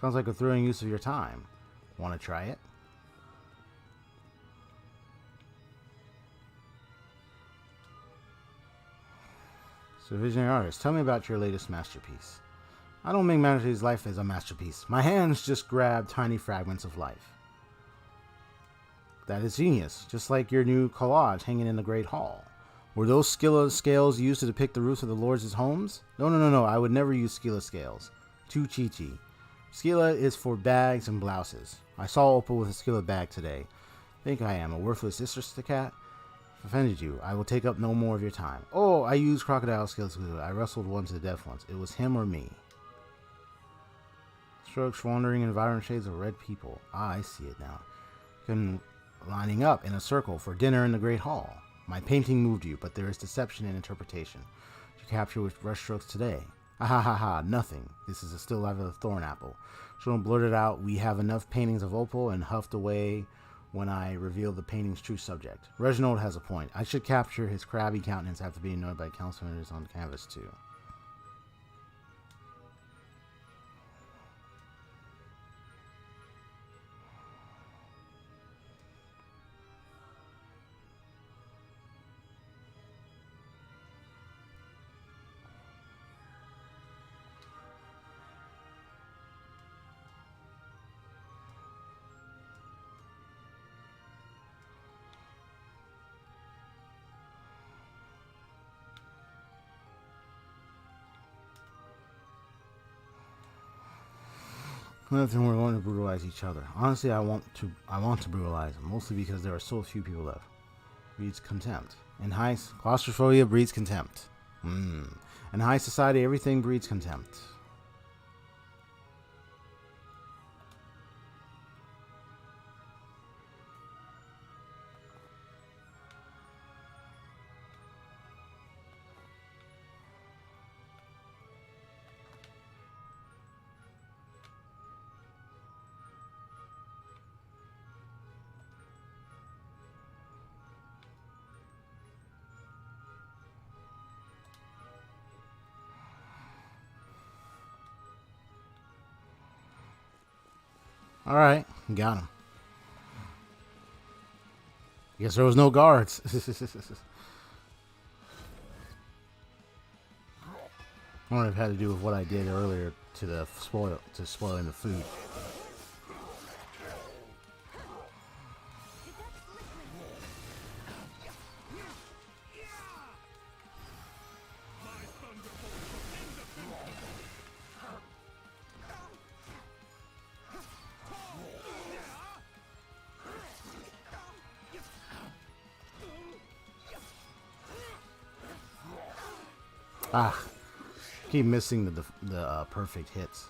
Sounds like a thrilling use of your time. Want to try it? So visionary artist, tell me about your latest masterpiece. I don't make masterpiece life as a masterpiece. My hands just grab tiny fragments of life. That is genius, just like your new collage hanging in the Great Hall. Were those Skilla scales used to depict the roofs of the lords' homes? No, I would never use Skilla scales. Too cheechy. Skilla is for bags and blouses. I saw Opal with a Skilla bag today. Think I am a worthless aristocrat? offended you. I will take up no more of your time. Oh, I used crocodile skills. I wrestled one to the death once. It was him or me. Strokes wandering in vibrant shades of red people. Ah, I see it now. Lining up in a circle for dinner in the Great Hall. My painting moved you, but there is deception in interpretation. Did you capture with brushstrokes today? Ha ha ha ha, nothing. This is a still life of the thorn apple. Shouldn't blurt it out. We have enough paintings of Opal, and huffed away when I revealed the painting's true subject. Reginald has a point. I should capture his crabby countenance after being annoyed by council members on canvas too. Another thing, we're going to brutalize each other. Honestly, I want to brutalize them, mostly because there are so few people left. Breeds contempt. In claustrophobia breeds contempt. In high society, everything breeds contempt. Alright, got him. Guess there was no guards. I wonder if it had to do with what I did earlier to spoiling the food. Keep missing the perfect hits.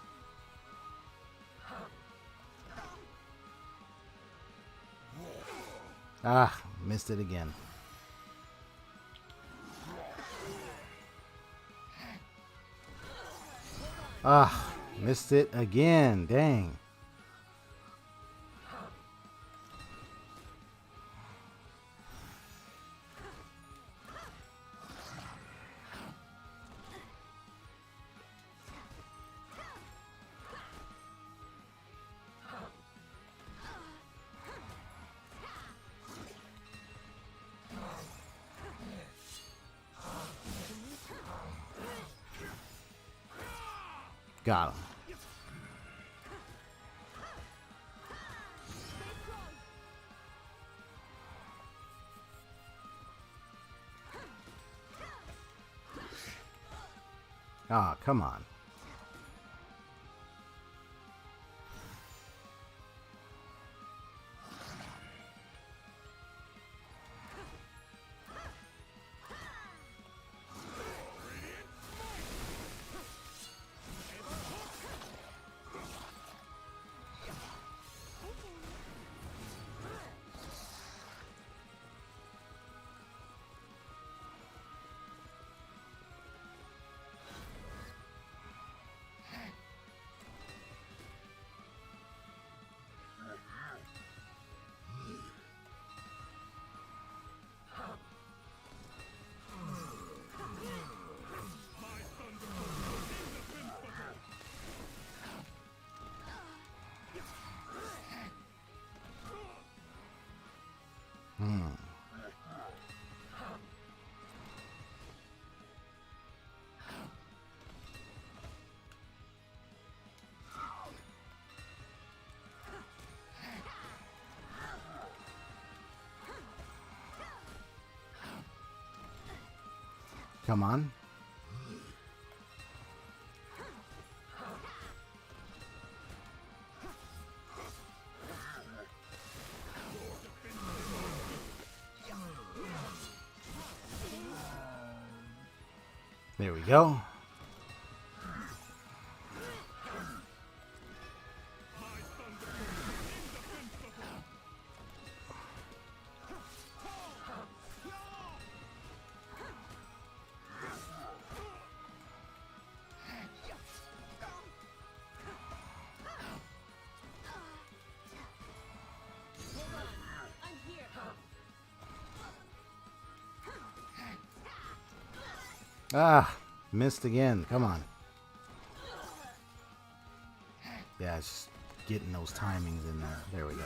Missed it again. Missed it again. Dang. Got him. Come on. Come on. There we go. Ah, missed again. Come on. Yeah, it's just getting those timings in there. There we go.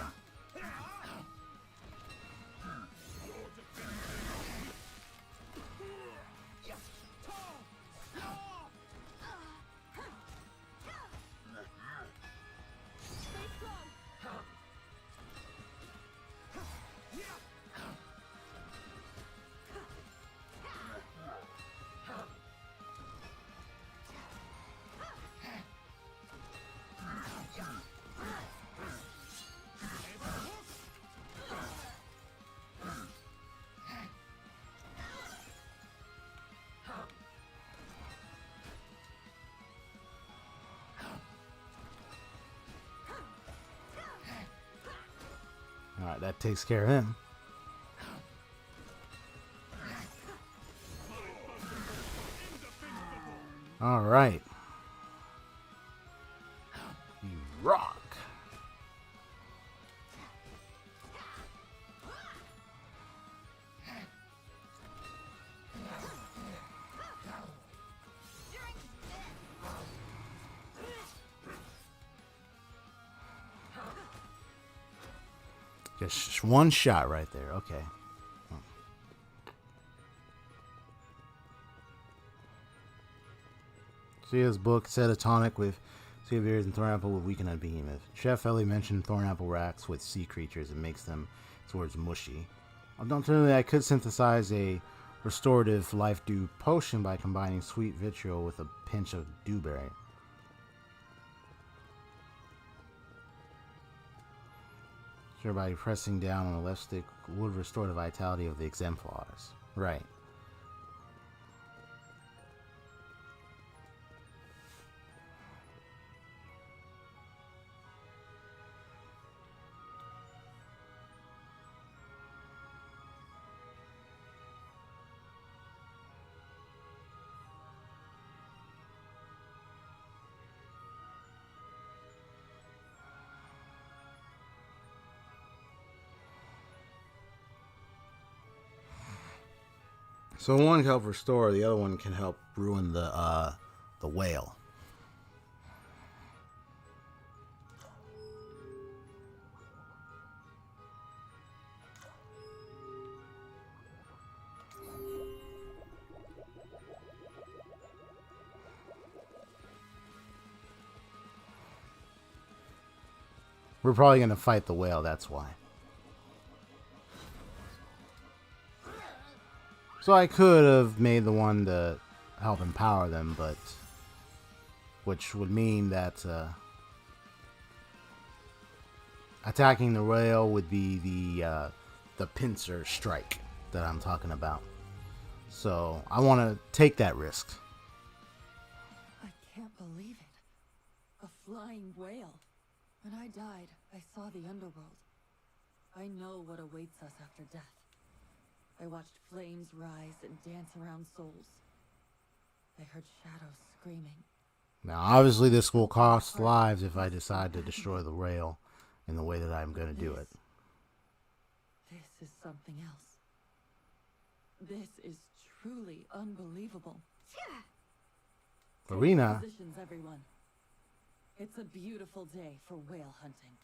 Alright, that takes care of him. Alright. You rock. Just one shot right there. Okay. Sia's book said a tonic with sea beers and thornapple would weaken a behemoth. Chef Ellie mentioned thornapple racks with sea creatures and makes them towards mushy. Alternatively, I could synthesize a restorative life dew potion by combining sweet vitriol with a pinch of dewberry. Sure, by pressing down on the left stick would restore the vitality of the exemplars. Right. So one can help restore, the other one can help ruin the whale. We're probably going to fight the whale, that's why. So I could have made the one to help empower them, but which would mean that attacking the whale would be the pincer strike that I'm talking about. So I want to take that risk. I can't believe it. A flying whale. When I died, I saw the underworld. I know what awaits us after death. I watched flames rise and dance around souls. I heard shadows screaming. Now, obviously, this will cost lives if I decide to destroy the rail in the way that I'm going to do it. This is something else. This is truly unbelievable. Arena. Positions, everyone. It's a beautiful day for whale hunting.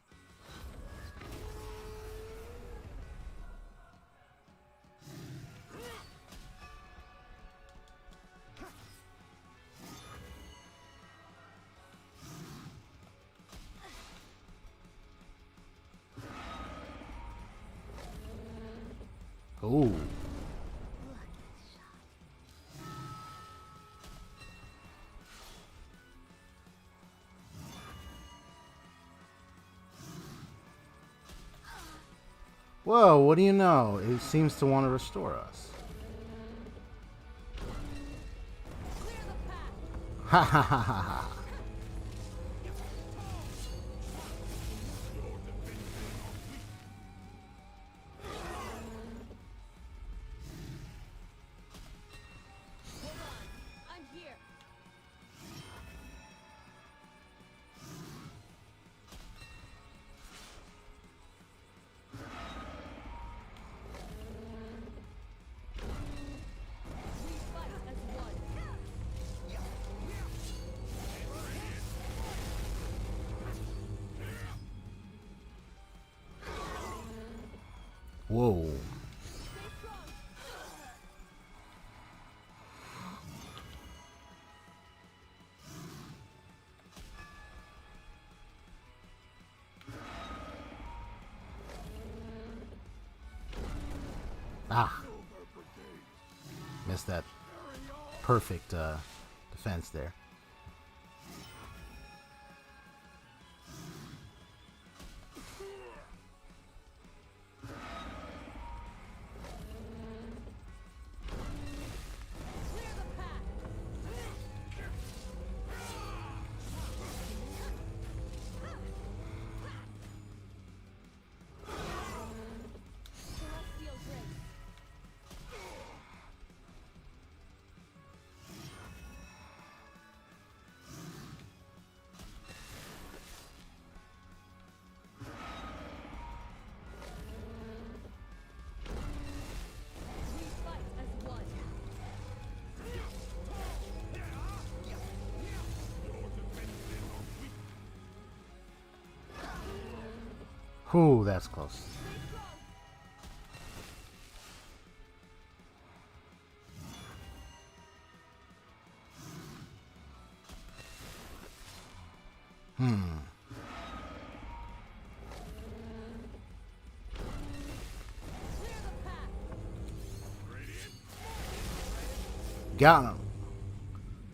Ooh. Whoa, what do you know? It seems to want to restore us. Ha ha ha ha ha. I'm here. We fight as one. Whoa. Ah. Missed that perfect defense there. Clear the path. Celestial grace. We fight as one. Whew, that's close. Clear the path. Got him.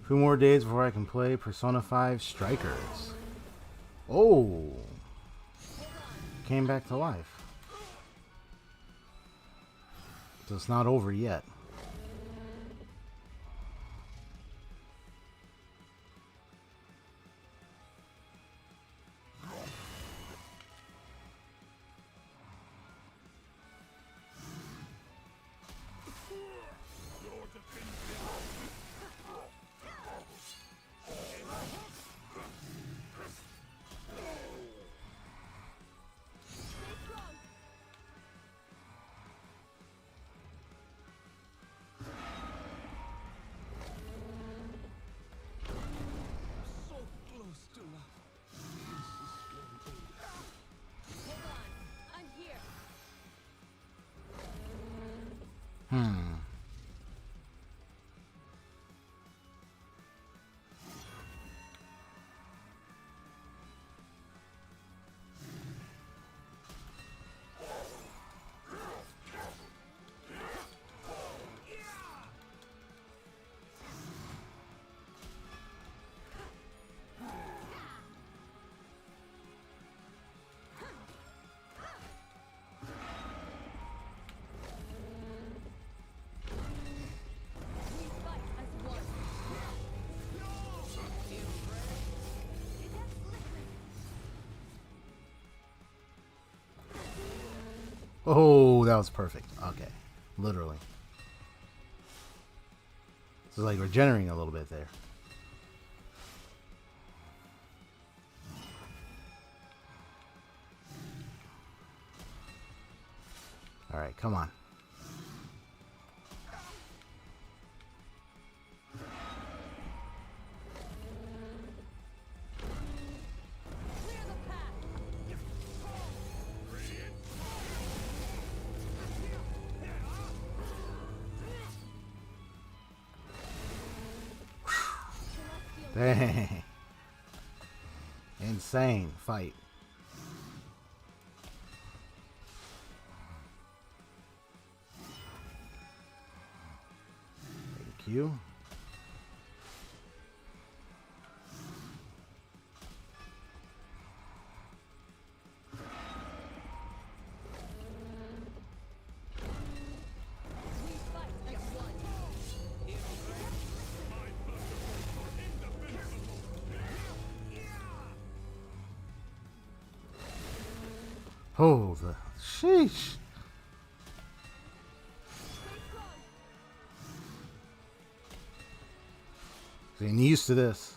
2 more days before I can play Persona 5 Strikers. Oh. Came back to life. So it's not over yet. So close to love. Hold on. I'm here. We fight as one. Oh, that was perfect. Okay. Literally. It's like regenerating a little bit there. Alright, come on. Clear the path. Celestial Dang. Insane fight. Thank you. We fight as one. Oh, the sheesh. Getting used to this.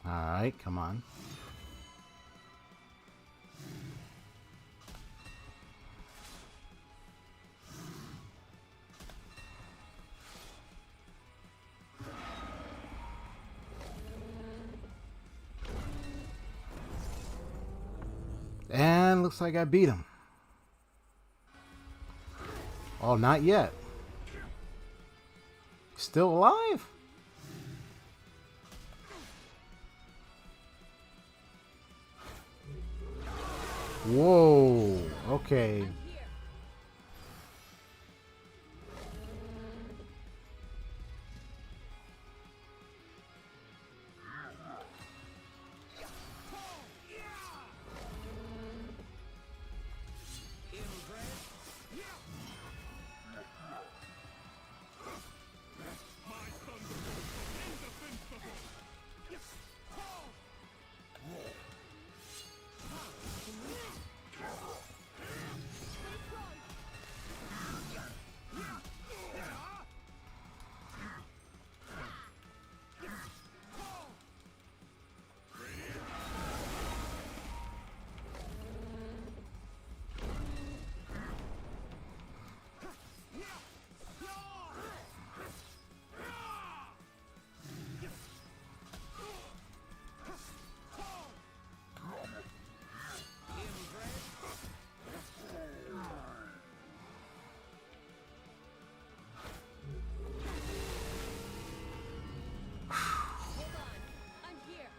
Alright, come on. And looks like I beat him. Oh, not yet. Still alive? Whoa. Okay.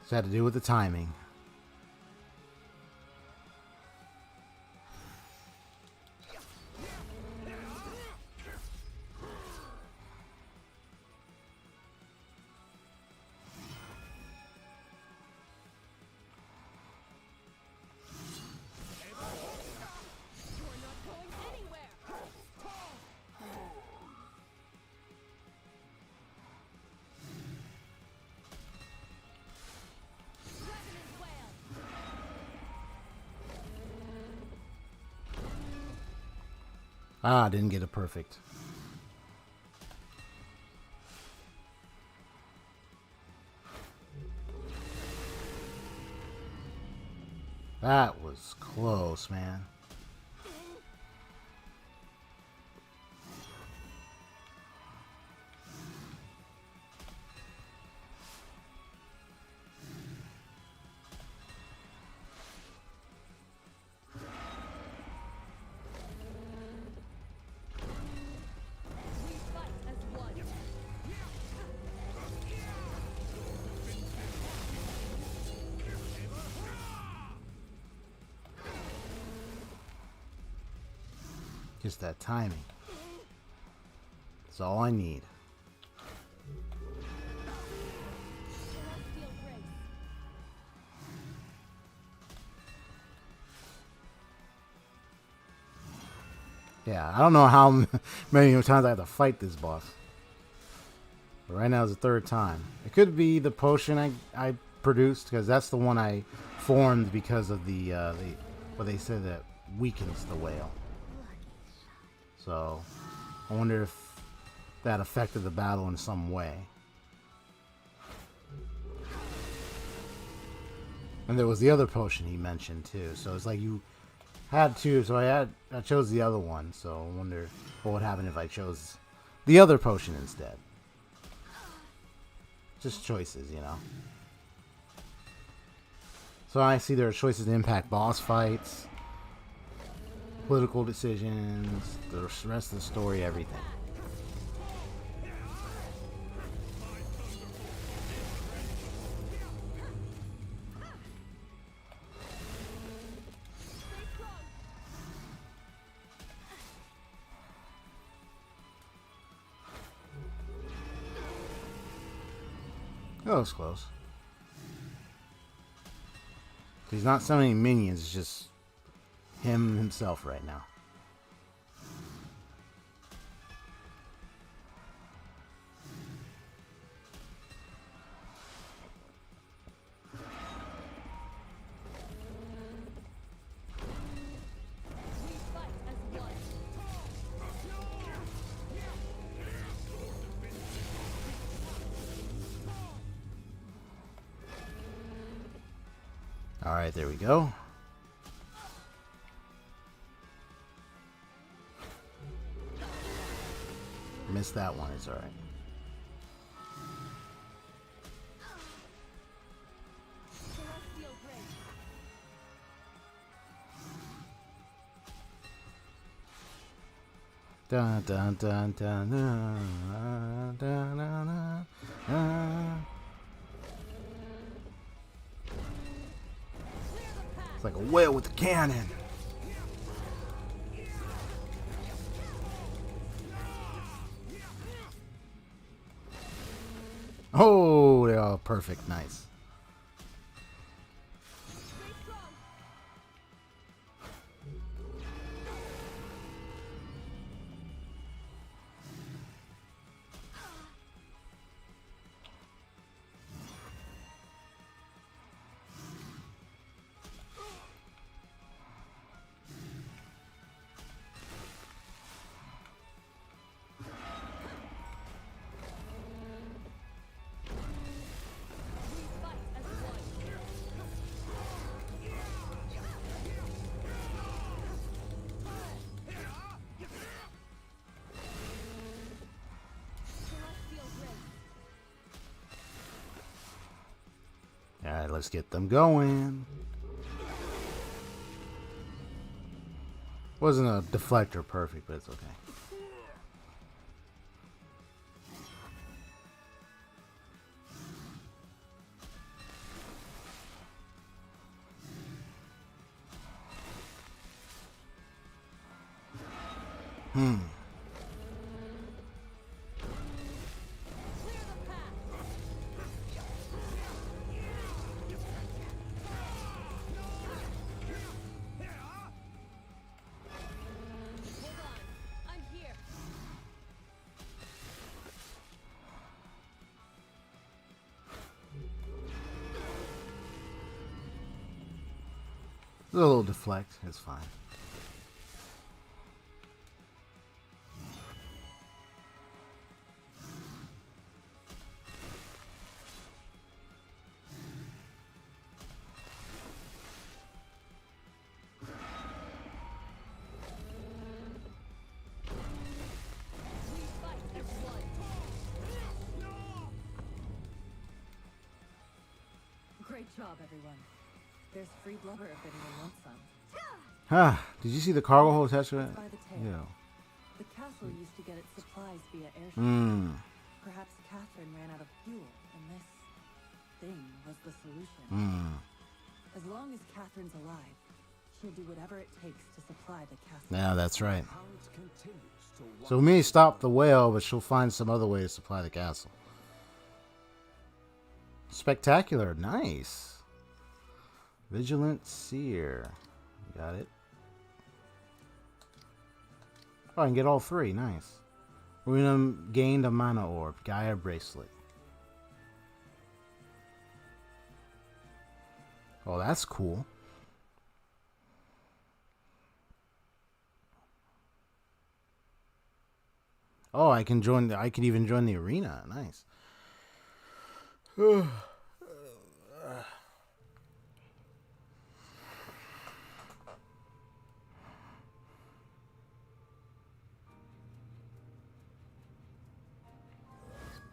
This had to do with the timing. Ah, didn't get it perfect. That was close, man. Just that timing. That's all I need. Yeah, I don't know how many times I have to fight this boss. But right now is the third time. It could be the potion I produced, because that's the one I formed because of the what they said that weakens the whale. So I wonder if that affected the battle in some way. And there was the other potion he mentioned too. So it's like you had two, so I chose the other one. So I wonder what would happen if I chose the other potion instead. Just choices, you know. So I see there are choices that impact boss fights, political decisions, the rest of the story, everything. That was close. He's not summoning minions, it's just him himself right now. We fight as one. Alright, there we go. Missed that one, it's alright. Celestial grace. Dun dun dun dun dun dun dun dun. It's like a whale with a cannon. Oh, they're all perfect, nice. Stay strong. We fight as one. Celestial grace. Alright, let's get them going. Wasn't a deflector perfect, but it's okay. Clear the path. Hold on. I'm here. A little deflect, it's fine. We fight as one. Great job, everyone. There's free blubber if anyone wants some. Ah, did you see the cargo hold attached to it? By the tail. Yeah. The castle used to get its supplies via airship. Mmm. Perhaps Catherine ran out of fuel, and this thing was the solution. Mmm. As long as Catherine's alive, she'll do whatever it takes to supply the castle. Yeah, that's right. Count continues to So we may stop the whale, but she'll find some other way to supply the castle. Spectacular, nice. Vigilant Seer. Got it. Oh, I can get all three, nice. We're gonna gain a mana orb, Gaia bracelet. Oh, that's cool. Oh, I can join I can even join the arena. Nice.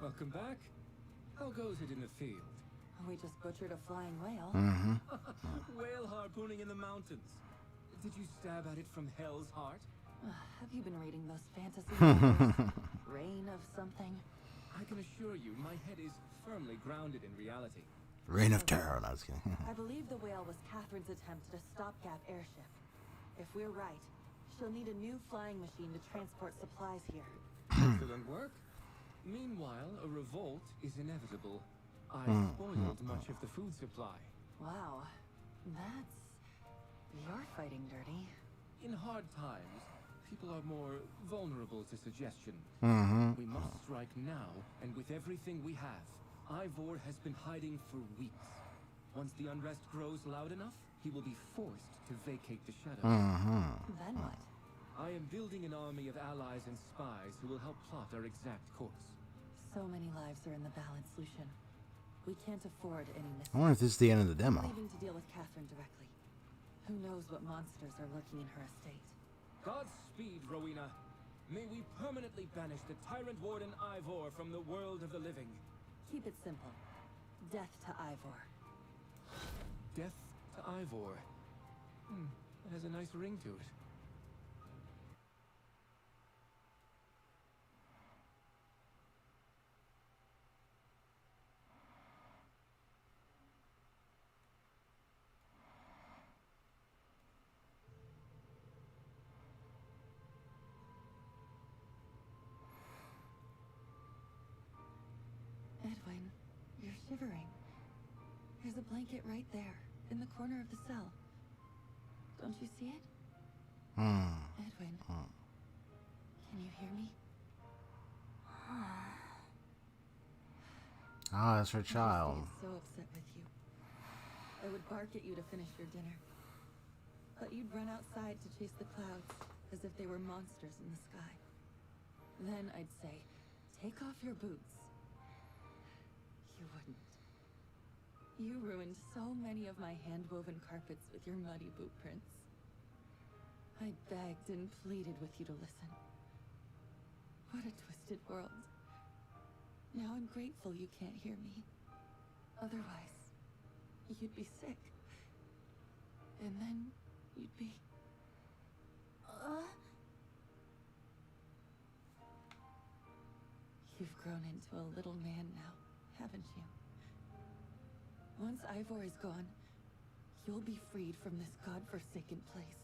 Welcome back. How goes it in the field? We just butchered a flying whale. Mm-hmm. Whale harpooning in the mountains. Did you stab at it from hell's heart? Have you been reading those fantasy novels? Reign of something? I can assure you, my head is firmly grounded in reality. Reign of Terror. No, I was kidding. I believe the whale was Catherine's attempt at a stopgap airship. If we're right, she'll need a new flying machine to transport supplies here. Excellent work. Meanwhile, a revolt is inevitable. I spoiled much of the food supply. Wow. That's... You're fighting dirty. In hard times, people are more vulnerable to suggestion. We must strike now, and with everything we have. Ivor has been hiding for weeks. Once the unrest grows loud enough, he will be forced to vacate the shadows. Then what? I am building an army of allies and spies who will help plot our exact course. So many lives are in the balance, Lucian. We can't afford any I mistakes. wonder if this is the end of the demo. Leaving to deal with Catherine directly. Who knows what monsters are lurking in her estate? Godspeed, Rowena. May we permanently banish the Tyrant Warden Ivor from the world of the living. Keep it simple. Death to Ivor. Death to Ivor. It has a nice ring to it. Edwin, you're shivering. There's a blanket right there, in the corner of the cell. Don't you see it? Edwin, can you hear me? Ah, that's her I child. used to get so upset with you. I would bark at you to finish your dinner. But you'd run outside to chase the clouds, as if they were monsters in the sky. Then I'd say, take off your boots. You wouldn't. You ruined so many of my hand-woven carpets with your muddy boot prints. I begged and pleaded with you to listen. What a twisted world. Now I'm grateful you can't hear me. Otherwise, you'd be sick. And then you'd be... You've grown into a little man now, haven't you? Once Ivor is gone, you'll be freed from this godforsaken place.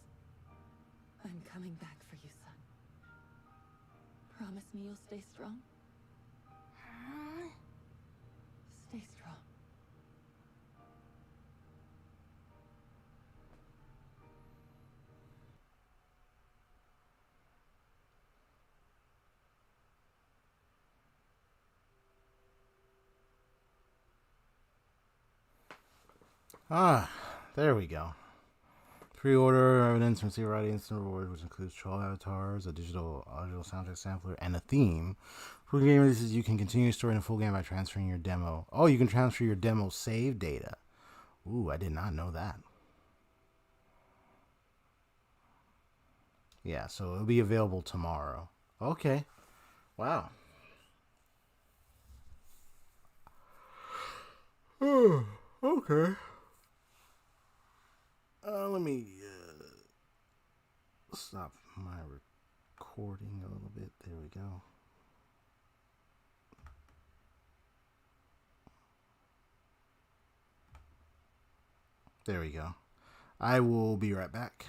I'm coming back for you, son. Promise me you'll stay strong? Stay strong. Ah, there we go. Pre-order evidence from Variety Instant Rewards, which includes 12 avatars, a digital audio soundtrack sampler, and a theme. For game releases, you can continue storing a full game by transferring your demo. Oh, you can transfer your demo save data. Ooh, I did not know that. Yeah, so it'll be available tomorrow. Okay. Wow. Okay. Let me stop my recording a little bit. There we go. There we go. I will be right back.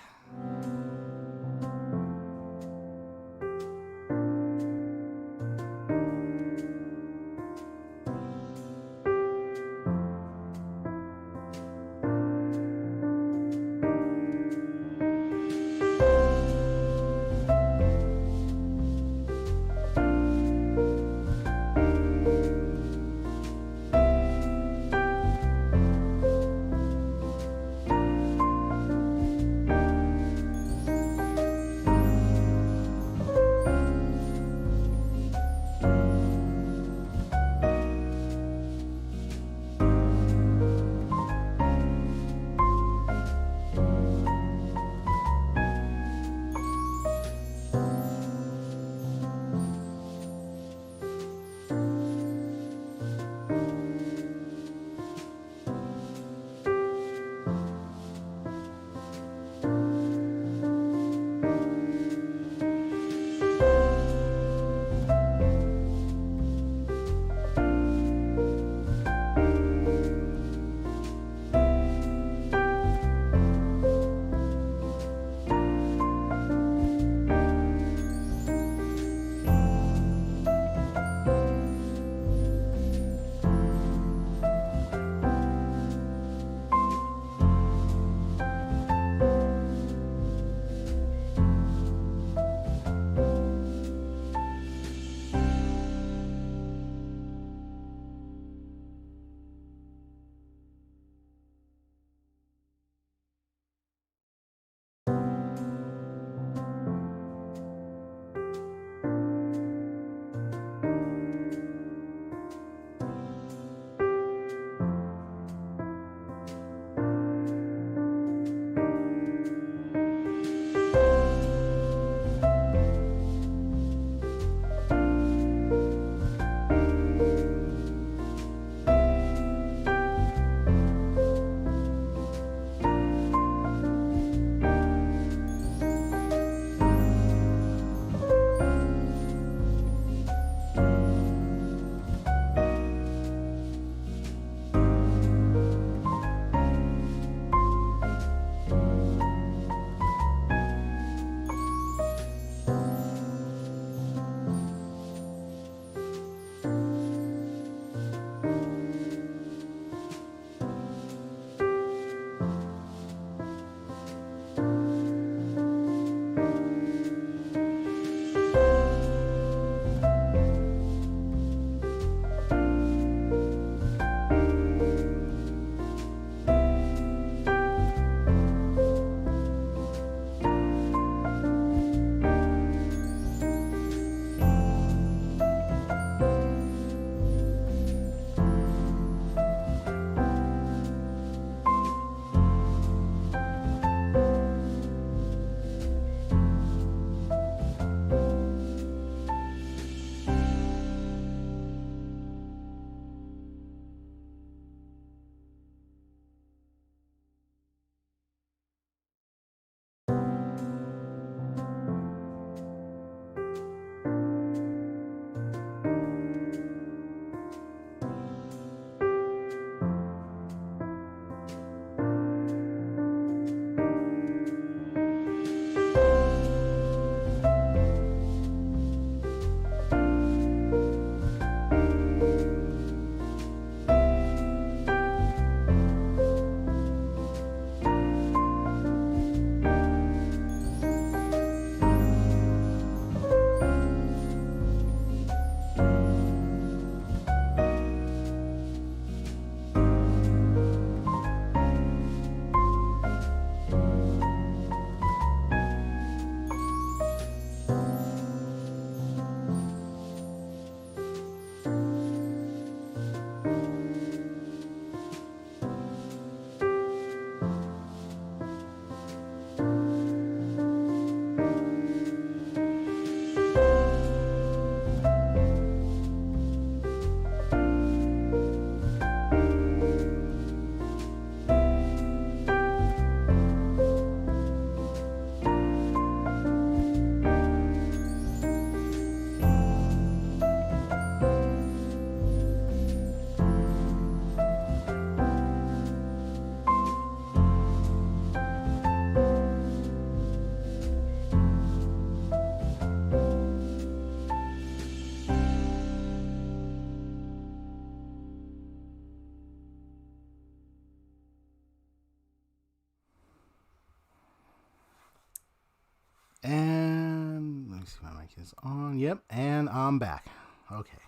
Mic is on. Yep, and I'm back. Okay.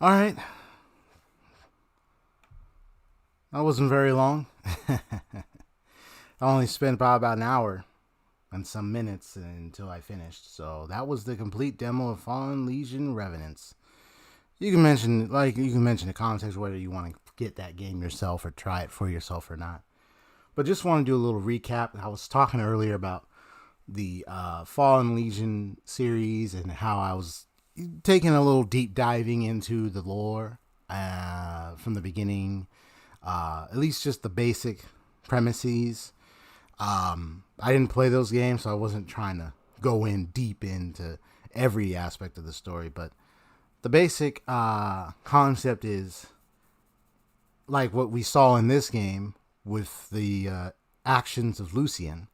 All right. That wasn't very long. I only spent about an hour and some minutes until I finished. So that was the complete demo of Fallen Legion Revenants. You can mention the context whether you want to get that game yourself or try it for yourself or not. But just want to do a little recap. I was talking earlier about the Fallen Legion series and how I was taking a little deep diving into the lore from the beginning, at least just the basic premises. I didn't play those games, so I wasn't trying to go in deep into every aspect of the story, but the basic concept is like what we saw in this game with the actions of Lucian,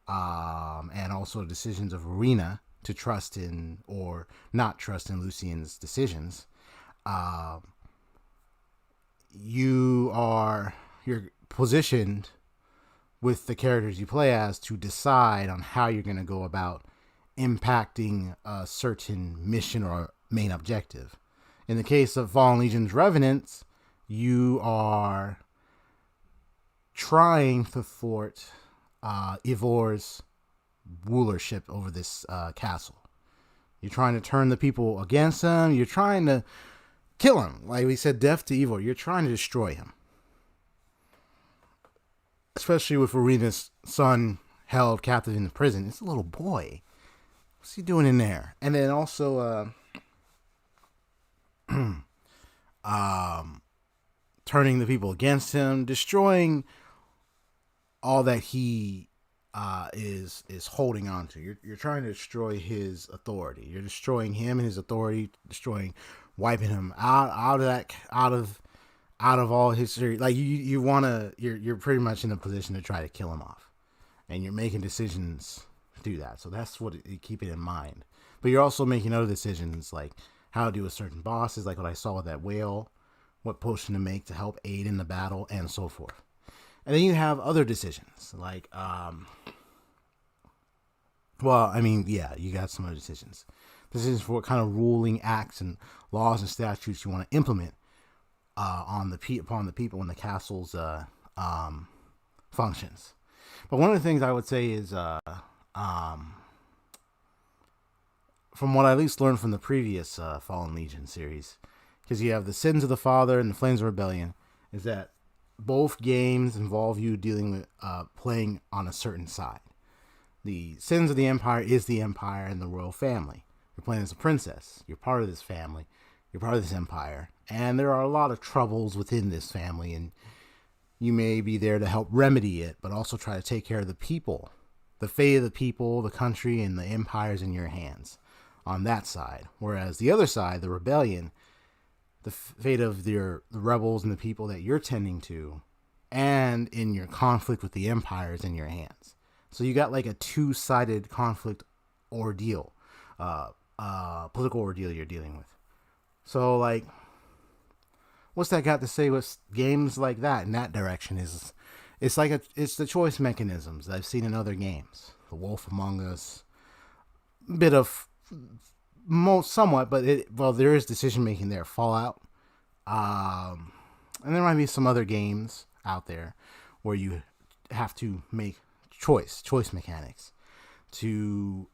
and also decisions of Arena to trust in or not trust in Lucian's decisions. You're positioned with the characters you play as to decide on how you're going to go about impacting a certain mission or main objective. In the case of Fallen Legion's Revenants, you are trying to thwart Ivor's rulership over this castle. You're trying to turn the people against him. You're trying to kill him. Like we said, death to Ivor. You're trying to destroy him. Especially with Arena's son held captive in the prison. It's a little boy. What's he doing in there? And then also turning the people against him, destroying all that he is holding on to. You're trying to destroy his authority. You're destroying him and his authority, wiping him out of all history. Like you're pretty much in a position to try to kill him off, and you're making decisions to do that. So that's what you keep it in mind. But you're also making other decisions like how to deal with certain bosses, like what I saw with that whale, what potion to make to help aid in the battle, and so forth. And then you have other decisions like, you got some other decisions. Decisions for what kind of ruling acts and laws and statutes you want to implement upon the people in the castle's functions. But one of the things I would say is, from what I at least learned from the previous Fallen Legion series, because you have the Sins of the Father and the Flames of Rebellion, is that both games involve you dealing with playing on a certain side. The Sins of the Empire is the Empire and the royal family. You're playing as a princess. You're part of this family. You're part of this empire. And there are a lot of troubles within this family, and you may be there to help remedy it, but also try to take care of the people. The fate of the people, the country, and the empires in your hands on that side. Whereas the other side, the rebellion, the fate of the rebels and the people that you're tending to, and in your conflict with the empire is in your hands. So you got like a two-sided conflict ordeal, political ordeal you're dealing with. So like, what's that got to say with games like that in that direction? It's the choice mechanisms that I've seen in other games. The Wolf Among Us, bit of somewhat, but there is decision making there. Fallout, and there might be some other games out there where you have to make choice mechanics to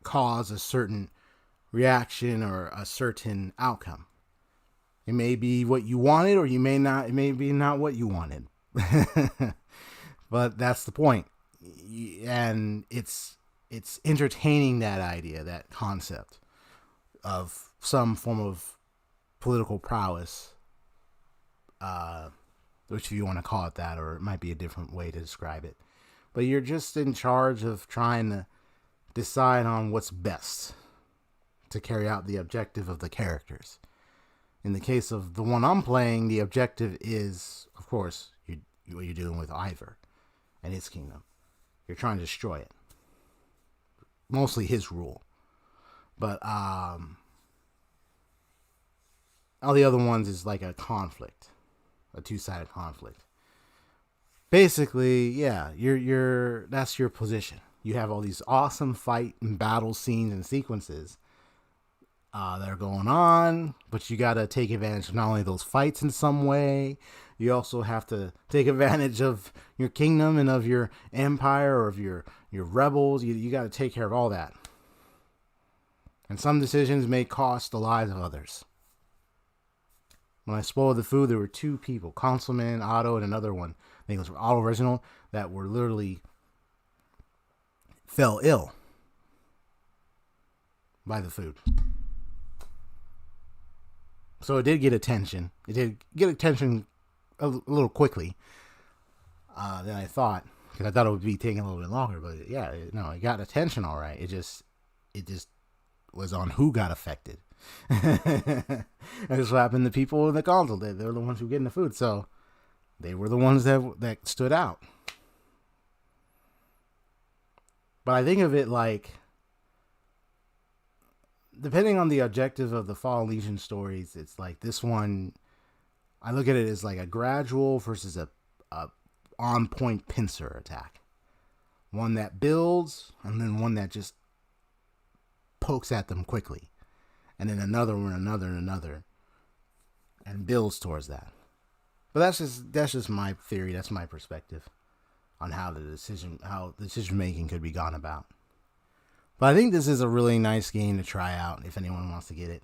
cause a certain reaction or a certain outcome. It may be what you wanted, or you may not. It may be not what you wanted. But that's the point, and it's entertaining that idea, that concept of some form of political prowess, which if you want to call it that, or it might be a different way to describe it. But you're just in charge of trying to decide on what's best to carry out the objective of the characters. In the case of the one I'm playing, the objective is, of course, what you're doing with Ivor and his kingdom. You're trying to destroy it. Mostly his rule. But all the other ones is like a conflict. A two-sided conflict. Basically, yeah, that's your position. You have all these awesome fight and battle scenes and sequences that are going on, but you got to take advantage of not only those fights in some way, you also have to take advantage of your kingdom and of your empire or of your rebels. You got to take care of all that. And some decisions may cost the lives of others. When I spoiled the food, there were 2 people, Councilman, Otto, and another one, I think it was Otto Original, that were literally fell ill by the food. So it did get attention. It did get attention a little quickly than I thought, because I thought it would be taking a little bit longer. But yeah, it got attention all right. It just was on who got affected. And this happened to people in the console. They're the ones who were getting the food, so they were the ones that stood out. But I think of it like, depending on the objective of the Fallen Legion stories, it's like this one, I look at it as like a gradual versus a on-point pincer attack. One that builds, and then one that just pokes at them quickly. And then another one, another, and builds towards that. But that's just my theory. That's my perspective on how decision making could be gone about. But I think this is a really nice game to try out if anyone wants to get it.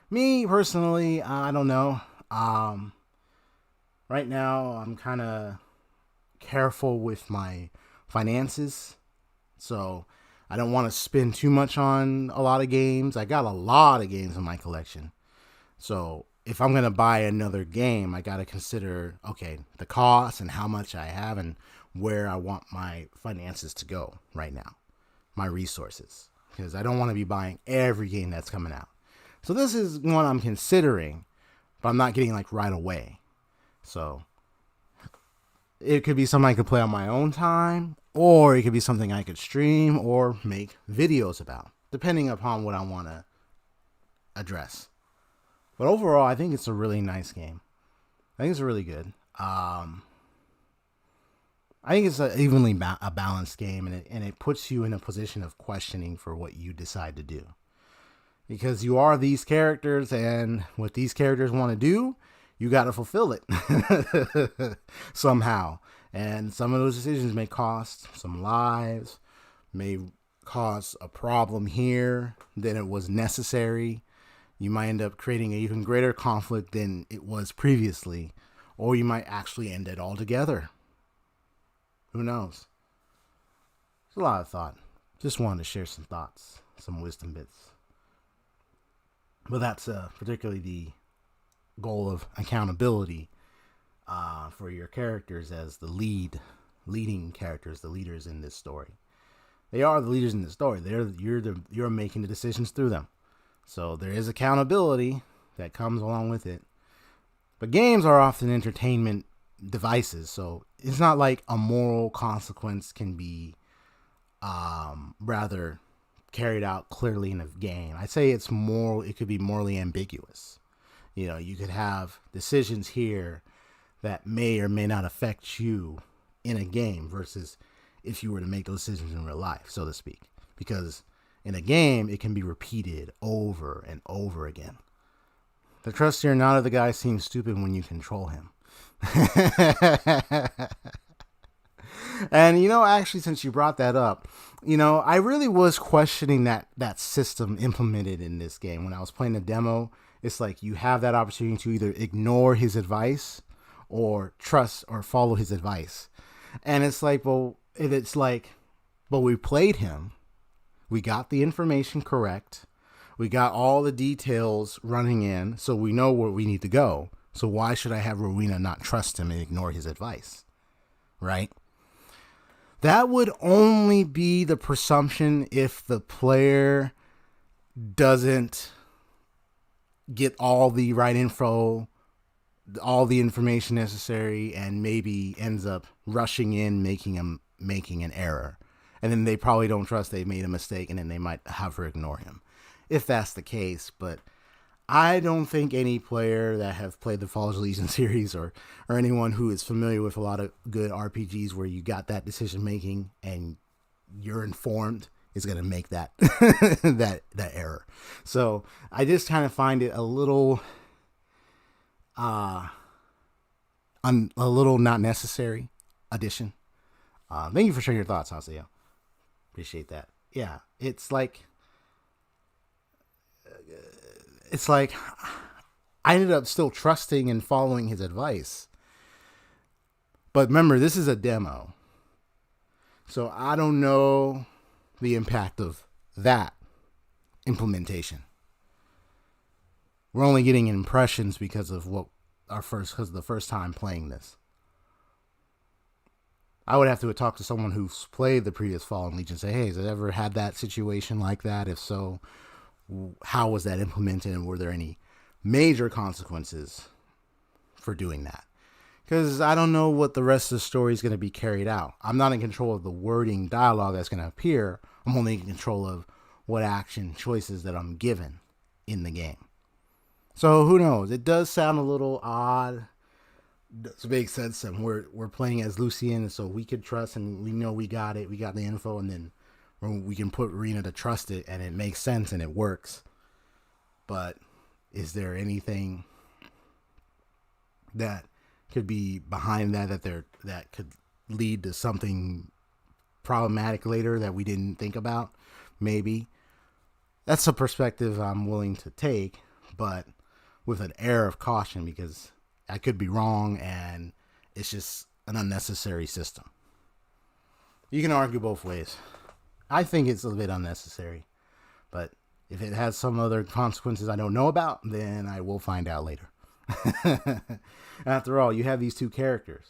Me personally, I don't know. Right now, I'm kind of careful with my finances, so I don't want to spend too much on a lot of games. I got a lot of games in my collection, so if I'm gonna buy another game, I gotta consider, okay, the cost and how much I have and where I want my finances to go right now, my resources, because I don't want to be buying every game that's coming out. So this is one I'm considering, but I'm not getting like right away. So it could be something I could play on my own time, or it could be something I could stream or make videos about, depending upon what I want to address. But overall, I think it's a really nice game. I think it's really good. I think it's a evenly a balanced game, and it puts you in a position of questioning for what you decide to do. Because you are these characters, and what these characters want to do, you got to fulfill it somehow. And some of those decisions may cost some lives, may cause a problem here than it was necessary. You might end up creating an even greater conflict than it was previously, or you might actually end it altogether. Who knows? It's a lot of thought. Just wanted to share some thoughts, some wisdom bits. But that's particularly the goal of accountability for your characters as the leading characters, the leaders in this story. They are the leaders in the story. You're making the decisions through them. So there is accountability that comes along with it. But games are often entertainment devices, so it's not like a moral consequence can be rather carried out clearly in a game. I say it could be morally ambiguous. You know, you could have decisions here that may or may not affect you in a game versus if you were to make those decisions in real life, so to speak. Because in a game, it can be repeated over and over again. The trusty or not of the guy seems stupid when you control him. And, actually, since you brought that up, I really was questioning that system implemented in this game. When I was playing the demo, it's like you have that opportunity to either ignore his advice or trust or follow his advice. And it's like, well, we played him. We got the information correct. We got all the details running in, so we know where we need to go. So why should I have Rowena not trust him and ignore his advice? Right? That would only be the presumption if the player doesn't get all the right info, all the information necessary, and maybe ends up rushing in, making an error. And then they probably don't trust they made a mistake, and then they might have her ignore him. If that's the case, but I don't think any player that have played the Fallen Legion series or anyone who is familiar with a lot of good RPGs where you got that decision making and you're informed is going to make that that error. So I just kind of find it a little a little not necessary addition. Thank you for sharing your thoughts, Haseo. Appreciate that. Yeah, it's like I ended up still trusting and following his advice. But remember, this is a demo. So I don't know the impact of that implementation. We're only getting impressions because of because of the first time playing this. I would have to talk to someone who's played the previous Fallen Legion and say, hey, has it ever had that situation like that? If so, how was that implemented, and were there any major consequences for doing that? Because I don't know what the rest of the story is going to be carried out. I'm not in control of the wording dialogue that's going to appear. I'm only in control of what action choices that I'm given in the game. So who knows? It does sound a little odd. It does make sense. And we're playing as Lucien, so we could trust, and we know we got it. We got the info, and then we can put Rena to trust it, and it makes sense and it works. But is there anything that could be behind that could lead to something problematic later that we didn't think about? Maybe. That's a perspective I'm willing to take, but with an air of caution, because I could be wrong and it's just an unnecessary system. You can argue both ways. I think it's a bit unnecessary, but if it has some other consequences I don't know about, then I will find out later. After all, you have these two characters.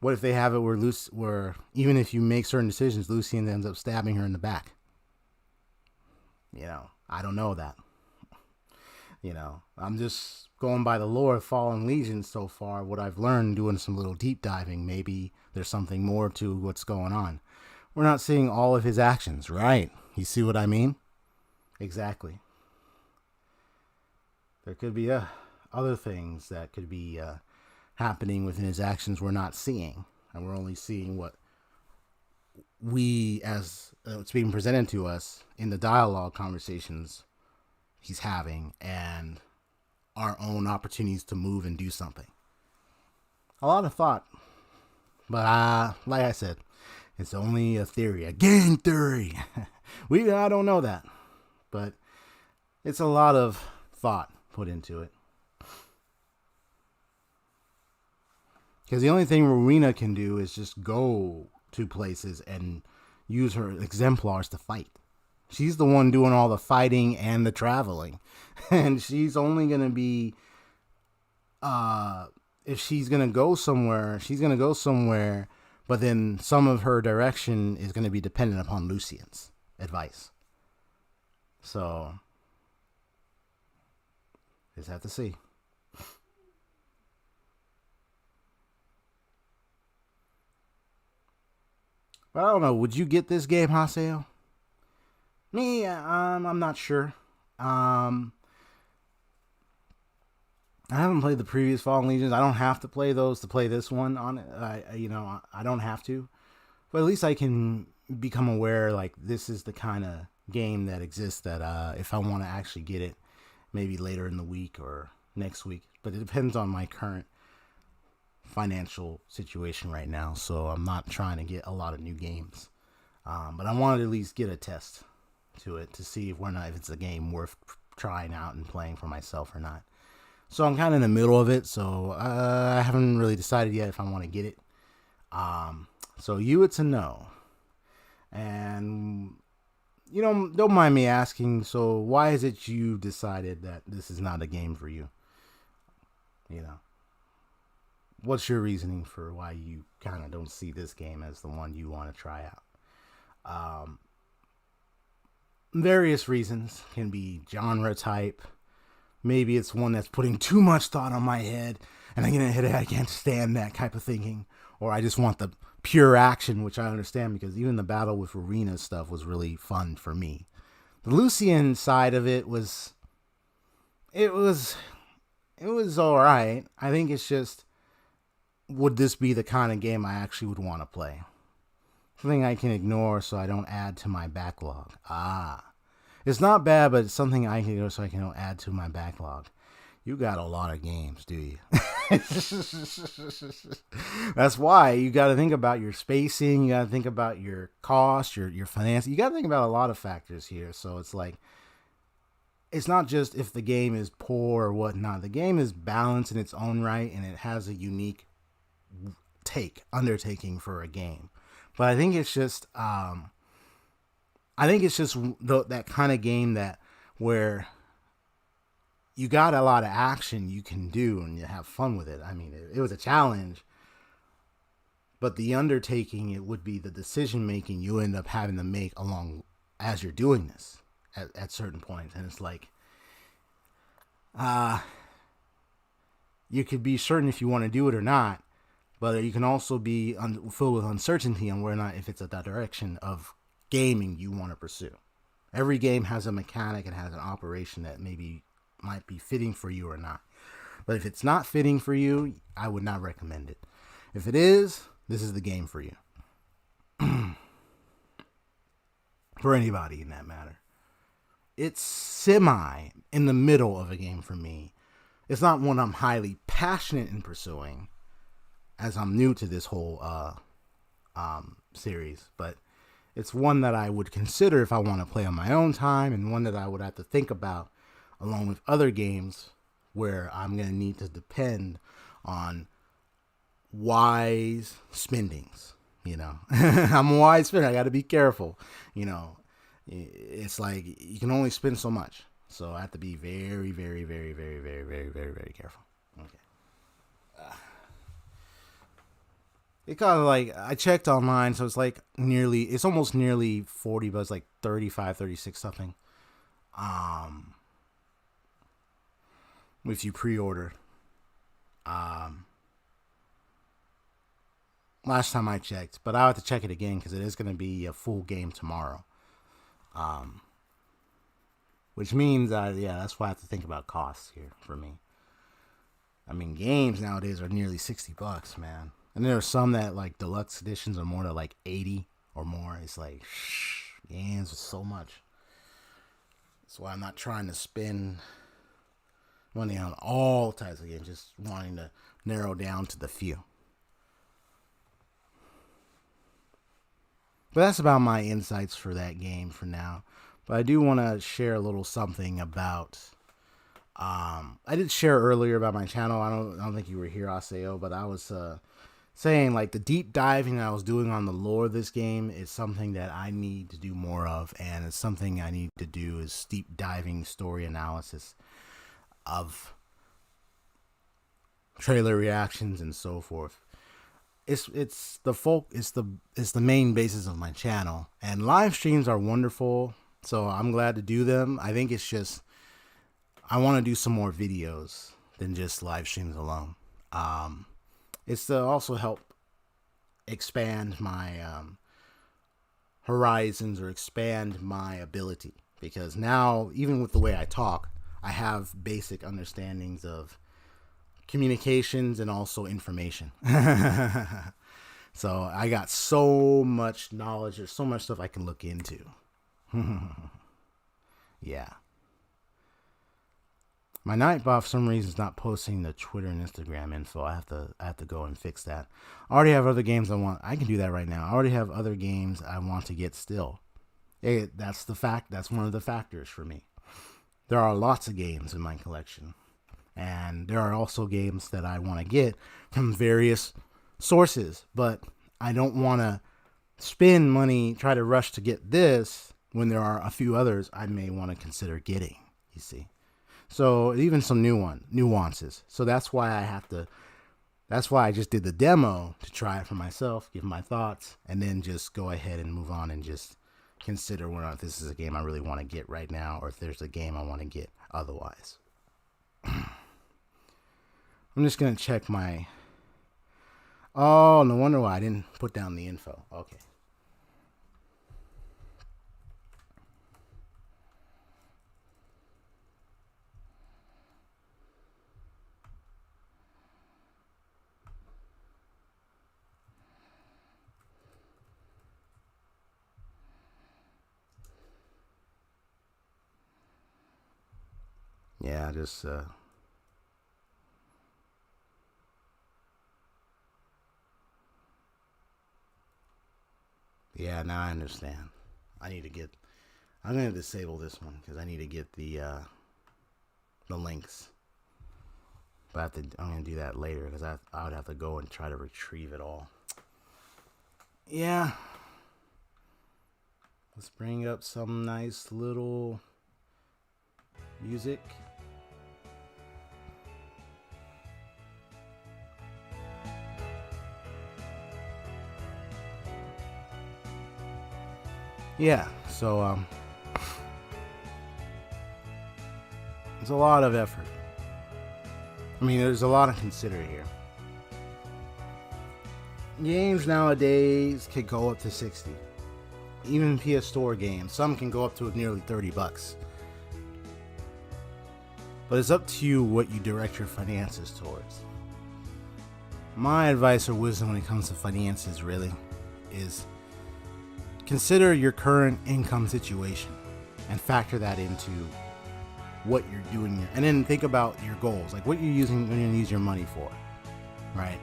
What if they have it where even if you make certain decisions, Lucien ends up stabbing her in the back? I don't know that. I'm just going by the lore of Fallen Legion so far, what I've learned doing some little deep diving. Maybe there's something more to what's going on. We're not seeing all of his actions, right? You see what I mean? Exactly. There could be other things that could be happening within his actions we're not seeing. And we're only seeing what we, as it's being presented to us in the dialogue conversations he's having, and our own opportunities to move and do something. A lot of thought. But like I said, it's only a theory, a game theory. I don't know that. But it's a lot of thought put into it. Because the only thing Rowena can do is just go to places and use her exemplars to fight. She's the one doing all the fighting and the traveling. And she's only going to be, if she's going to go somewhere, but then some of her direction is going to be dependent upon Lucien's advice. So, just have to see. But I don't know, would you get this game, Haseo? Me, I'm not sure. I haven't played the previous Fallen Legions. I don't have to play those to play this one on it. I don't have to. But at least I can become aware, like, this is the kind of game that exists that if I want to actually get it, maybe later in the week or next week. But it depends on my current financial situation right now. So I'm not trying to get a lot of new games. But I wanted to at least get a test to it to see if it's a game worth trying out and playing for myself or not. So I'm kind of in the middle of it, so I haven't really decided yet if I want to get it. So it's a no. And don't mind me asking, so why is it you decided that this is not a game for you? What's your reasoning for why you kind of don't see this game as the one you want to try out? Various reasons. Can be genre type. Maybe it's one that's putting too much thought on my head, and I can't stand that type of thinking. Or I just want the pure action, which I understand, because even the battle with Arena stuff was really fun for me. The Lucien side of it was all right. I think it's just, would this be the kind of game I actually would want to play? something I can ignore so I don't add to my backlog. It's not bad, but it's something I can ignore so I can don't add to my backlog. You got a lot of games, do you? That's why you got to think about your spacing. You got to think about your cost, your finance. You got to think about a lot of factors here. So it's like, it's not just if the game is poor or whatnot. The game is balanced in its own right, and it has a unique undertaking for a game. But I think it's just, that kind of game where you got a lot of action you can do and you have fun with it. I mean, it was a challenge, but the undertaking, it would be the decision making you end up having to make along as you're doing this at certain points. And it's like, you could be certain if you want to do it or not, but you can also be filled with uncertainty on whether or not if it's a direction of gaming you want to pursue. Every game has a mechanic and has an operation that maybe might be fitting for you or not. But if it's not fitting for you, I would not recommend it. If it is, this is the game for you. For anybody in that matter. It's semi in the middle of a game for me. It's not one I'm highly passionate in pursuing, as I'm new to this whole series, but it's one that I would consider if I want to play on my own time, and one that I would have to think about along with other games where I'm going to need to depend on wise spendings, you know. I'm a wise spender. I got to be careful, you know. It's like you can only spend so much. So I have to be very, very, very, very, very, very, very, very careful. Okay. It kind of like, I checked online, so it's almost nearly 40, but it's like 35, 36 something. If you pre-order. Last time I checked, but I'll have to check it again because it is going to be a full game tomorrow. Which means, that's why I have to think about costs here for me. I mean, games nowadays are nearly $60, man. And there are some that, like, deluxe editions are more to, like, 80 or more. It's like, games are so much. That's why I'm not trying to spend money on all types of games. Just wanting to narrow down to the few. But that's about my insights for that game for now. But I do want to share a little something about... I did share earlier about my channel. I don't think you were here, Aseo, but I was saying, like, the deep diving that I was doing on the lore of this game is something that I need to do more of, and it's something I need to do is deep diving story analysis of trailer reactions and so forth. It's the main basis of my channel, and live streams are wonderful, so I'm glad to do them. I think it's just I want to do some more videos than just live streams alone. It's to also help expand my horizons or expand my ability, because now, even with the way I talk, I have basic understandings of communications and also information. So I got so much knowledge. There's so much stuff I can look into. Yeah. My Nightbot, for some reason, is not posting the Twitter and Instagram info. I have to go and fix that. I already have other games I want. I can do that right now. I already have other games I want to get still. That's the fact. That's one of the factors for me. There are lots of games in my collection, and there are also games that I want to get from various sources, but I don't want to spend money, try to rush to get this when there are a few others I may want to consider getting, you see. So even some nuances. So that's why I just did the demo to try it for myself, give my thoughts, and then just go ahead and move on and just consider whether or not this is a game I really want to get right now, or if there's a game I want to get otherwise. I'm just going to check my... Oh, no wonder why I didn't put down the info. Okay. Yeah, just yeah, now I understand. I'm gonna disable this one because I need to get the links. But I'm gonna do that later because I would have to go and try to retrieve it all. Yeah. Let's bring up some nice little music. Yeah, so it's a lot of effort. I mean, there's a lot to consider here. Games nowadays could go up to 60. Even PS Store games, some can go up to nearly $30. But it's up to you what you direct your finances towards. My advice or wisdom when it comes to finances really is consider your current income situation and factor that into what you're doing, and then think about your goals, like what you're using when you use your money for, right?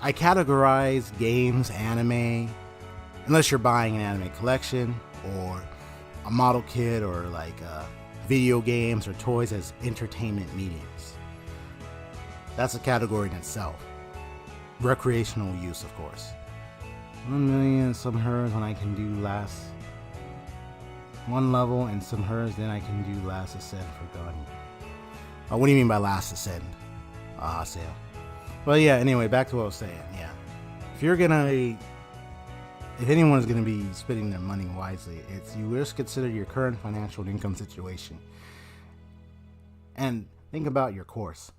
I categorize games, anime, unless you're buying an anime collection or a model kit or like video games or toys, as entertainment mediums. That's a category in itself. Recreational use, of course. 1 million some hers when I can do last one level and some hers, then I can do last ascent for God. What do you mean by last ascent? Sale. Well, yeah, anyway, back to what I was saying. Yeah. If anyone's gonna be spending their money wisely, it's you just consider your current financial and income situation. And think about your course.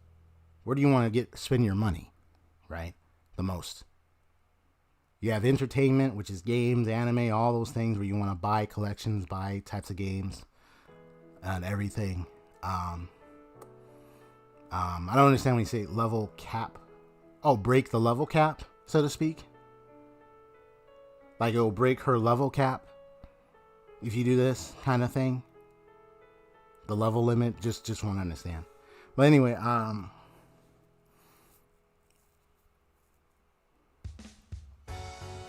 Where do you want to spend your money, right? The most. You have entertainment, which is games, anime, all those things where you want to buy collections, buy types of games, and everything. I don't understand when you say level cap. Oh, break the level cap, so to speak. Like it will break her level cap if you do this kind of thing. The level limit, just want to understand. But anyway,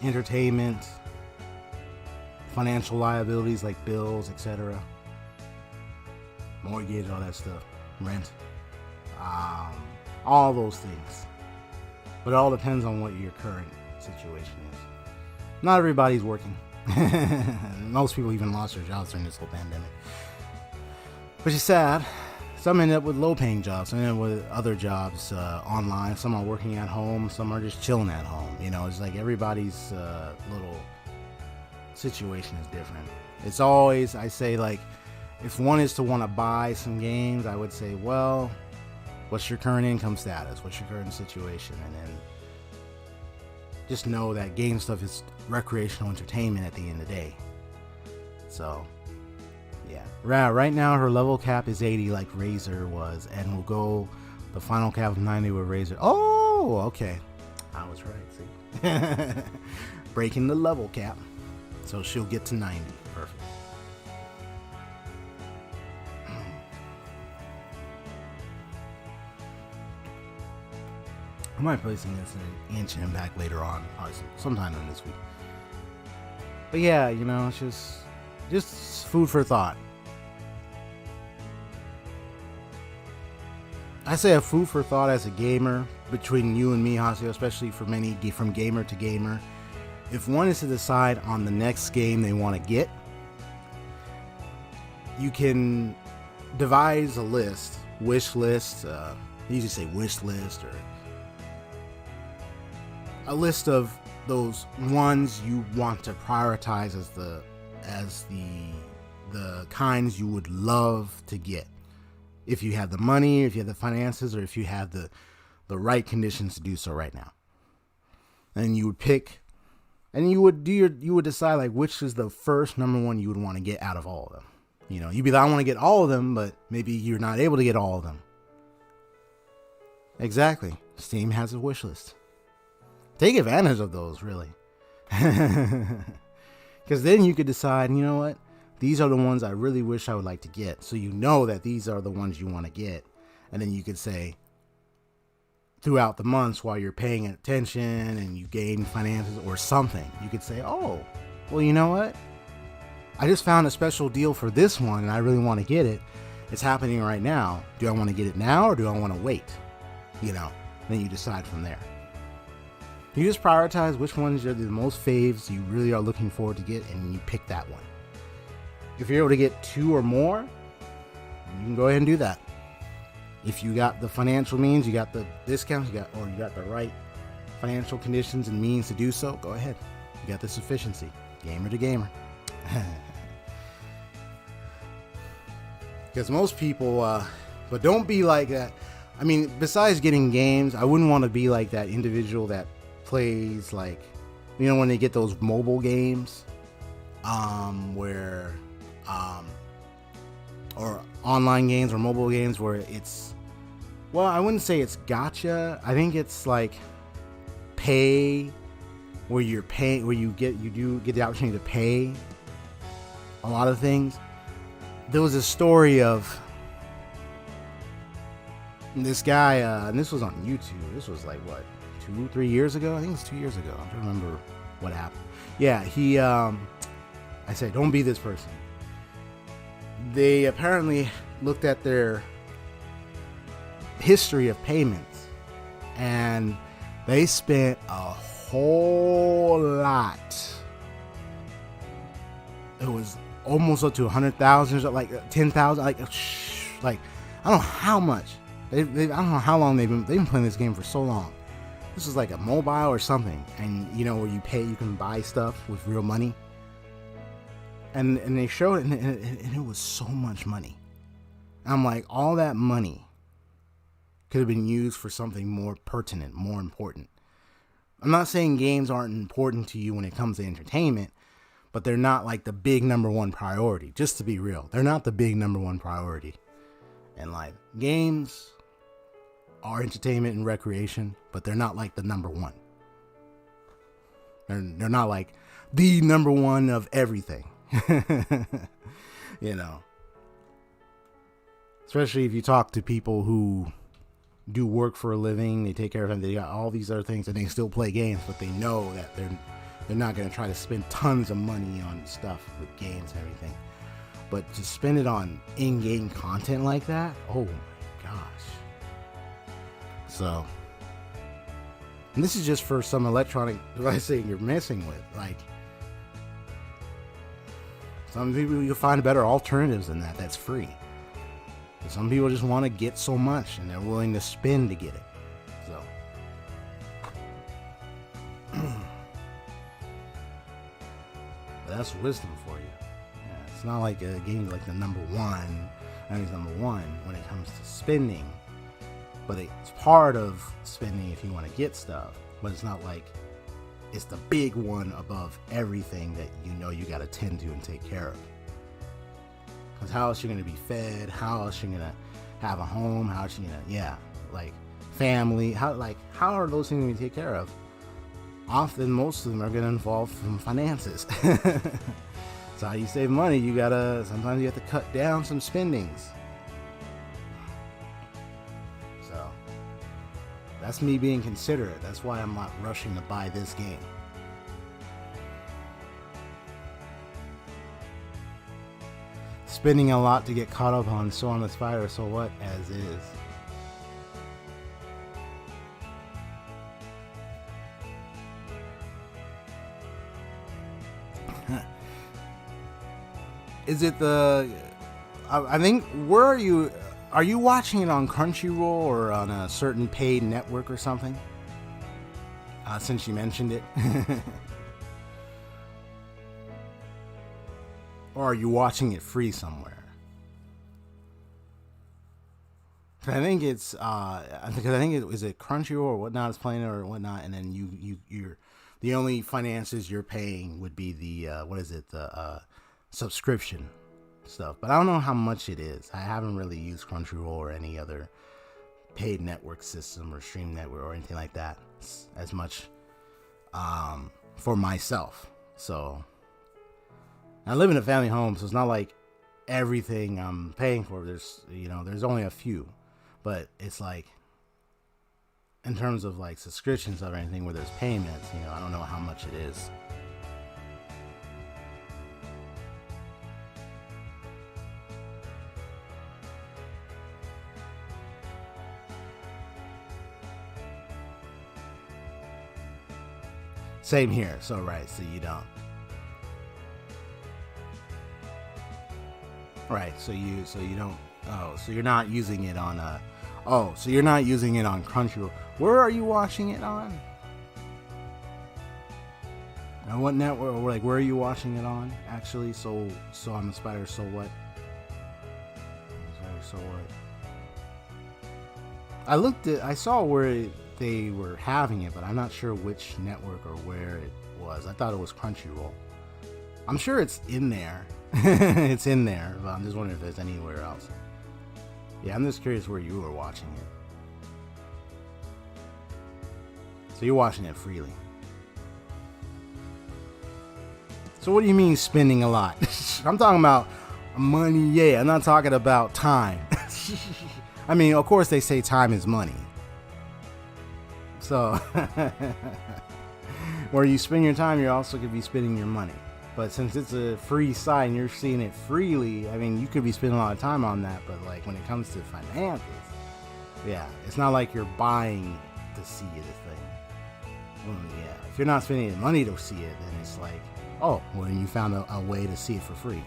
entertainment, financial liabilities like bills, etc., mortgage, all that stuff, rent, all those things. But it all depends on what your current situation is. Not everybody's working. Most people even lost their jobs during this whole pandemic, which is sad. Some end up with low-paying jobs, some end up with other jobs online. Some are working at home, some are just chilling at home. You know, it's like everybody's little situation is different. It's always, I say, like, if one is to want to buy some games, I would say, well, what's your current income status? What's your current situation? And then just know that game stuff is recreational entertainment at the end of the day. So, yeah. Right now, her level cap is 80 like Razor was, and we'll go the final cap of 90 with Razor. Oh, okay. I was right, see. Breaking the level cap. So she'll get to 90. Perfect. I might play some Ancient Impact later on, probably sometime in this week. But yeah, you know, it's just food for thought. I say a food for thought as a gamer between you and me, Hasio, especially for many from gamer to gamer. If one is to decide on the next game they want to get, you can devise a list, wish list. I usually say wish list, or a list of those ones you want to prioritize as the kinds you would love to get. If you have the money, if you have the finances, or if you have the right conditions to do so right now. And you would pick, and you would decide like which is the first number one you would want to get out of all of them. You know, you'd be like, I want to get all of them, but maybe you're not able to get all of them. Exactly. Steam has a wish list. Take advantage of those, really. Because then you could decide, you know what? these are the ones I really wish I would like to get. So you know that these are the ones you want to get. And then you could say, throughout the months while you're paying attention and you gain finances or something, you could say, oh, well, you know what? I just found a special deal for this one and I really want to get it. It's happening right now. Do I want to get it now or do I want to wait? You know, then you decide from there. You just prioritize which ones are the most faves you really are looking forward to get, and you pick that one. If you're able to get 2 or more, you can go ahead and do that. If you got the financial means, you got the discounts, you got the right financial conditions and means to do so, go ahead. You got the sufficiency. Gamer to gamer. Because most people, but don't be like that. I mean, besides getting games, I wouldn't want to be like that individual that plays, like, you know, when they get those mobile games, where, or online games or mobile games where it's, well, I wouldn't say it's gotcha. I think it's like pay, where you do get the opportunity to pay a lot of things. There was a story of this guy, and this was on YouTube. This was like, what, 2-3 years ago? I think it was 2 years ago. I don't remember what happened. Yeah, he, I said, don't be this person. They apparently looked at their history of payments, and they spent a whole lot. It was almost up to 100,000, like 10,000, like I don't know how much. I don't know how long they've been playing this game for so long. This is like a mobile or something, and you know, where you can buy stuff with real money. And they showed it, and it was so much money. I'm like, all that money could have been used for something more pertinent, more important. I'm not saying games aren't important to you when it comes to entertainment, but they're not like the big number one priority. Just to be real, they're not the big number one priority in life. Games are entertainment and recreation, but they're not like the number one. They're not like the number one of everything. You know, especially if you talk to people who do work for a living, they take care of them, they got all these other things, and they still play games, but they know that they're not going to try to spend tons of money on stuff with games and everything. But to spend it on in-game content like that, oh my gosh. So, and this is just for some electronic devices you're messing with. Like, some people, you'll find better alternatives than that. That's free. But some people just want to get so much, and they're willing to spend to get it. So, but that's wisdom for you. Yeah, it's not like a game like the number one. I think it's number one when it comes to spending. But it's part of spending if you want to get stuff. But it's not like it's the big one above everything that you know you got to tend to and take care of. Because how else you're going to be fed? How else you're going to have a home? How else you're going to, like family? How are those things going to be taken care of? Often, most of them are going to involve some finances. So how you save money, sometimes you have to cut down some spendings. So that's me being considerate. That's why I'm not rushing to buy this game. Spending a lot to get caught up on So on the Spider, so what, as is. Is it I think, where are you watching it on Crunchyroll or on a certain paid network or something? Since you mentioned it. Or are you watching it free somewhere? I think it's is it Crunchyroll or whatnot is playing it or whatnot, and then you're the only finances you're paying would be the subscription stuff. But I don't know how much it is. I haven't really used Crunchyroll or any other paid network system or stream network or anything like that as much for myself. So I live in a family home, so it's not like everything I'm paying for. There's only a few, but it's like in terms of like subscriptions or anything where there's payments, I don't know how much it is. Same here. So you don't. Right, so you don't. Oh, so you're not using it on so you're not using it on Crunchyroll. Where are you watching it on? And what network? Or like, where are you watching it on? Actually, so I'm a spider. So what? So what? I saw where they were having it, but I'm not sure which network or where it was. I thought it was Crunchyroll. I'm sure it's in there. It's in there, but I'm just wondering if there's anywhere else. Yeah, I'm just curious where you were watching it. So you're watching it freely. So what do you mean spending a lot? I'm talking about money, yeah. I'm not talking about time. I mean, of course they say time is money. So, where you spend your time, you also could be spending your money. But since it's a free site and you're seeing it freely, I mean, you could be spending a lot of time on that. But like when it comes to finances, yeah, it's not like you're buying to see it. Well, yeah, if you're not spending money to see it, then it's like, oh, well, then you found a way to see it for free.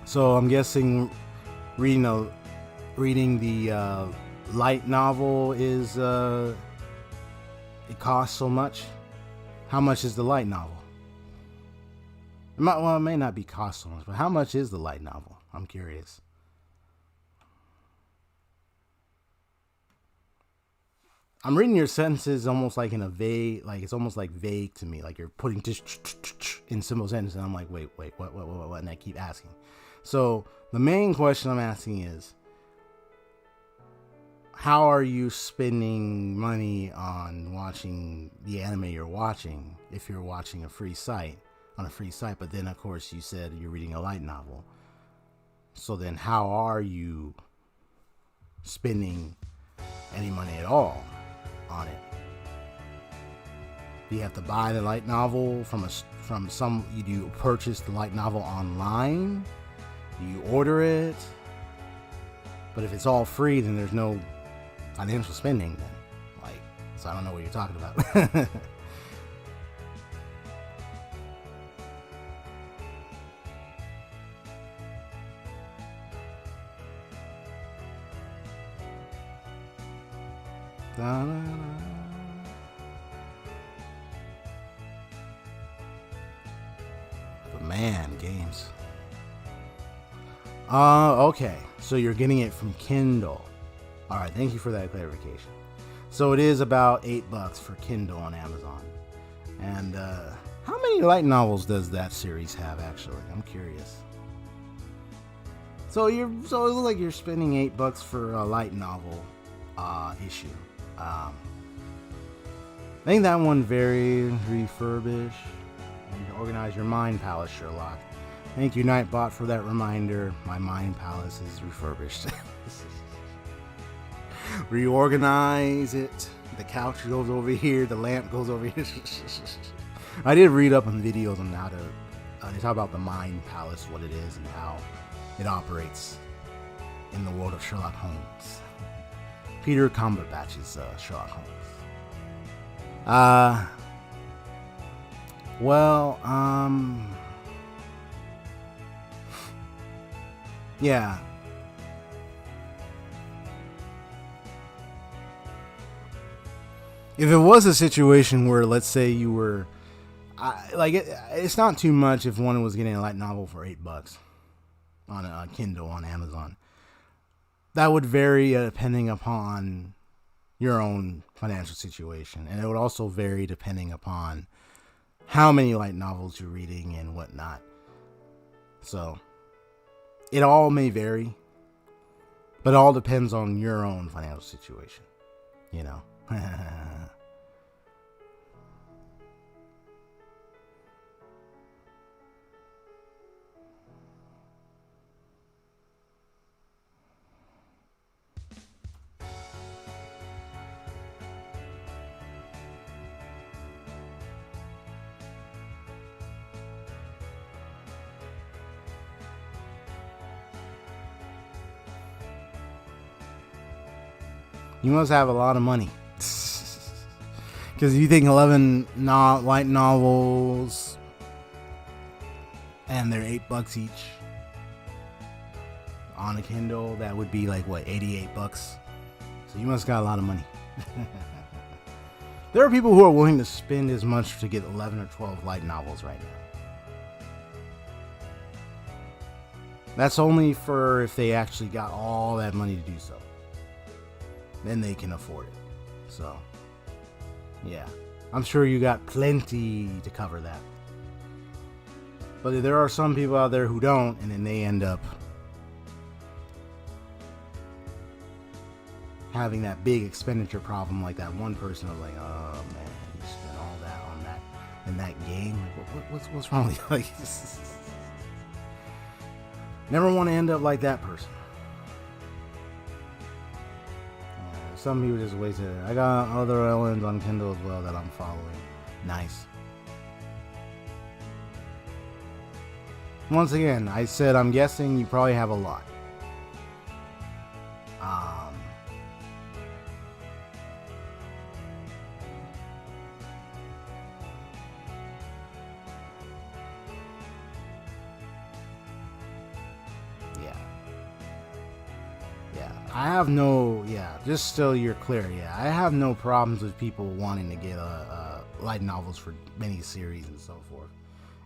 So I'm guessing reading the light novel is it costs so much. How much is the light novel? It may not be cost so much, but how much is the light novel? I'm curious. I'm reading your sentences almost like in a vague, like it's almost like vague to me, like you're putting in simple sentences, and I'm like, wait, what? And I keep asking. So the main question I'm asking is, how are you spending money on watching the anime you're watching if you're watching on a free site? But then, of course, you said you're reading a light novel. So then how are you spending any money at all on it? Do you have to buy the light novel do you purchase the light novel online? Do you order it? But if it's all free, then there's no financial spending then. So I don't know what you're talking about. But man, games. Okay. So you're getting it from Kindle. All right, thank you for that clarification. So it is about $8 for Kindle on Amazon. And how many light novels does that series have? Actually, I'm curious. So it looks like you're spending $8 for a light novel issue. I think that one very refurbished and organize your mind palace, Sherlock. Thank you, Nightbot, for that reminder. My mind palace is refurbished. Reorganize it. The couch goes over here. The lamp goes over here. I did read up on videos on how to they talk about the mind palace, what it is, and how it operates in the world of Sherlock Holmes. Peter Cumberbatch's Sherlock Holmes. Yeah. If it was a situation where, let's say, you were, it's not too much if one was getting a light novel for $8 on a Kindle on Amazon. That would vary depending upon your own financial situation, and it would also vary depending upon how many light novels you're reading and whatnot. So it all may vary, but it all depends on your own financial situation, you know. You must have a lot of money. Because you think 11 light novels, and they're $8 each on a Kindle, that would be like what, $88? So you must got a lot of money. There are people who are willing to spend as much to get 11 or 12 light novels right now. That's only for if they actually got all that money to do so. Then they can afford it. So, yeah. I'm sure you got plenty to cover that. But there are some people out there who don't, and then they end up having that big expenditure problem, like that one person was like, oh man, you spent all that on that in that game. Like, what's wrong with you? Like, never want to end up like that person. Some people just wasted it. I got other Ellens on Kindle as well that I'm following. Nice. Once again, I said I'm guessing you probably have a lot. Just so you're clear, I have no problems with people wanting to get light novels for many series and so forth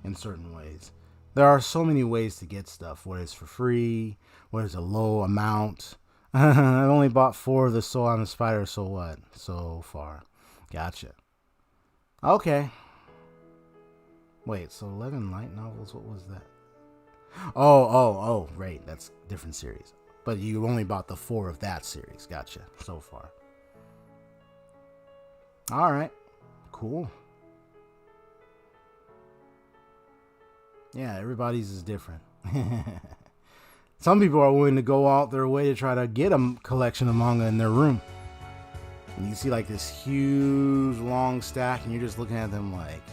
in certain ways. There are so many ways to get stuff, whether it's for free, whether it's a low amount. I've only bought 4 of the Soul on the Spider, so what? So far. Gotcha. Okay. Wait, so 11 light novels, what was that? Oh, right, that's different series. But you only bought the 4 of that series. Gotcha. So far. Alright. Cool. Yeah, everybody's is different. Some people are willing to go out their way to try to get a collection of manga in their room. And you see like this huge long stack and you're just looking at them like...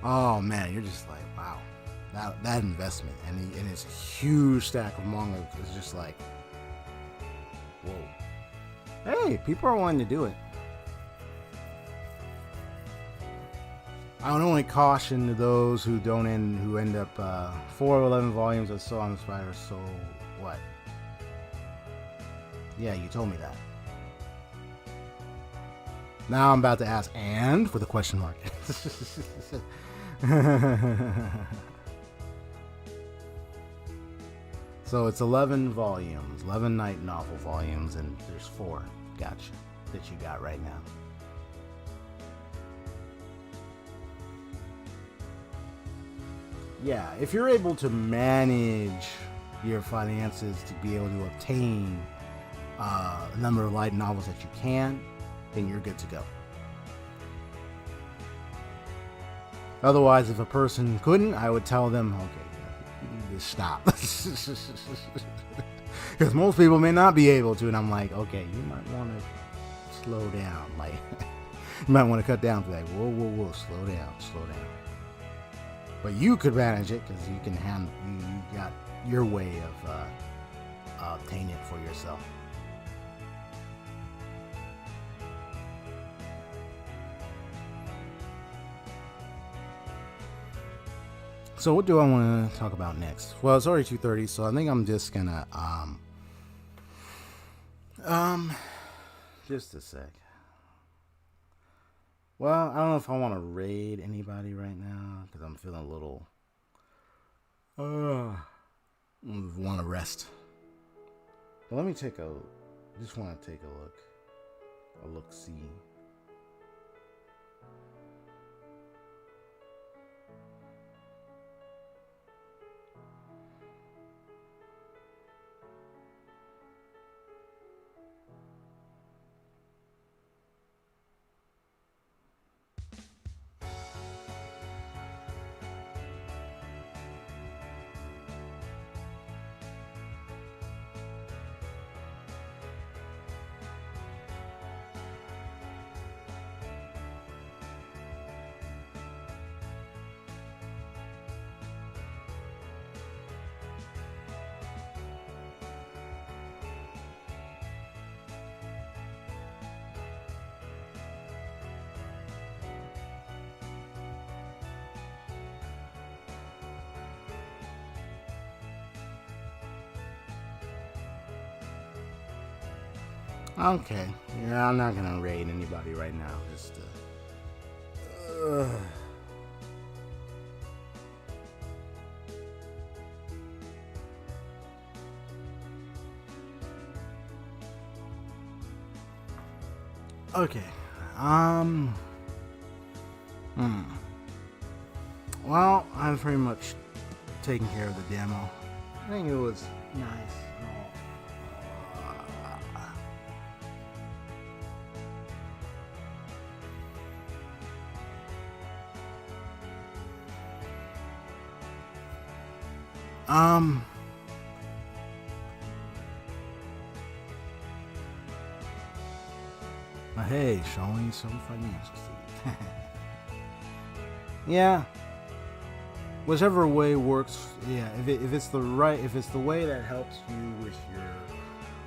Oh man, you're just like, wow, that investment and it's a huge stack of manga is just like, whoa. Hey, people are wanting to do it. I would only caution to those who end up 4 of 11 volumes of Soul on the Spider. So what? Yeah, you told me that. Now I'm about to ask, and with a question mark. So it's 11 volumes, 11 night novel volumes, and there's 4, gotcha, that you got right now. Yeah, if you're able to manage your finances to be able to obtain a number of light novels that you can, then you're good to go. Otherwise, if a person couldn't, I would tell them, okay, you need to stop. Because most people may not be able to, and I'm like, okay, you might want to slow down. Like, you might want to cut down. Be like, whoa, slow down. But you could manage it because you can handle. You got your way of obtaining it for yourself. So what do I want to talk about next? Well, it's already 2:30, so I think I'm just gonna just a sec. Well, I don't know if I want to raid anybody right now because I'm feeling a little want to rest. But let me just want to take a look see. Okay. Yeah, I'm not gonna raid anybody right now. Just Okay. Well, I've pretty much taken care of the demo. I think it was nice. But hey, showing some financial statement. Yeah. Whichever way works. Yeah, if it's the way that helps you with your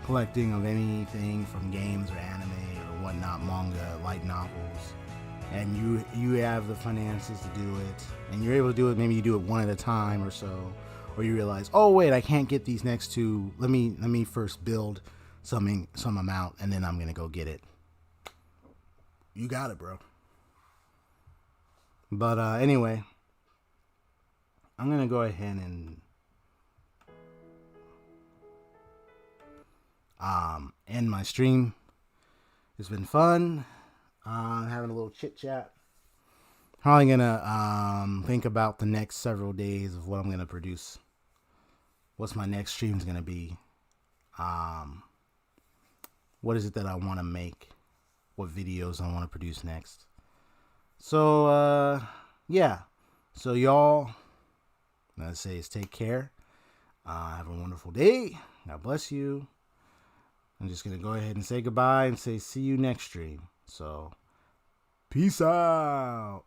collecting of anything from games or anime or whatnot, manga, light novels, and you have the finances to do it, and you're able to do it. Maybe you do it one at a time or so, or you realize, oh wait, I can't get these next two. Let me first build some amount, and then I'm gonna go get it. You got it, bro. But anyway, I'm gonna go ahead and end my stream. It's been fun. Having a little chit chat. Probably gonna think about the next several days of what I'm gonna produce. What's my next stream's gonna be? What is it that I want to make? What videos I want to produce next? So yeah. So y'all, what I say is take care. Have a wonderful day. God bless you. I'm just gonna go ahead and say goodbye and say see you next stream. So peace out.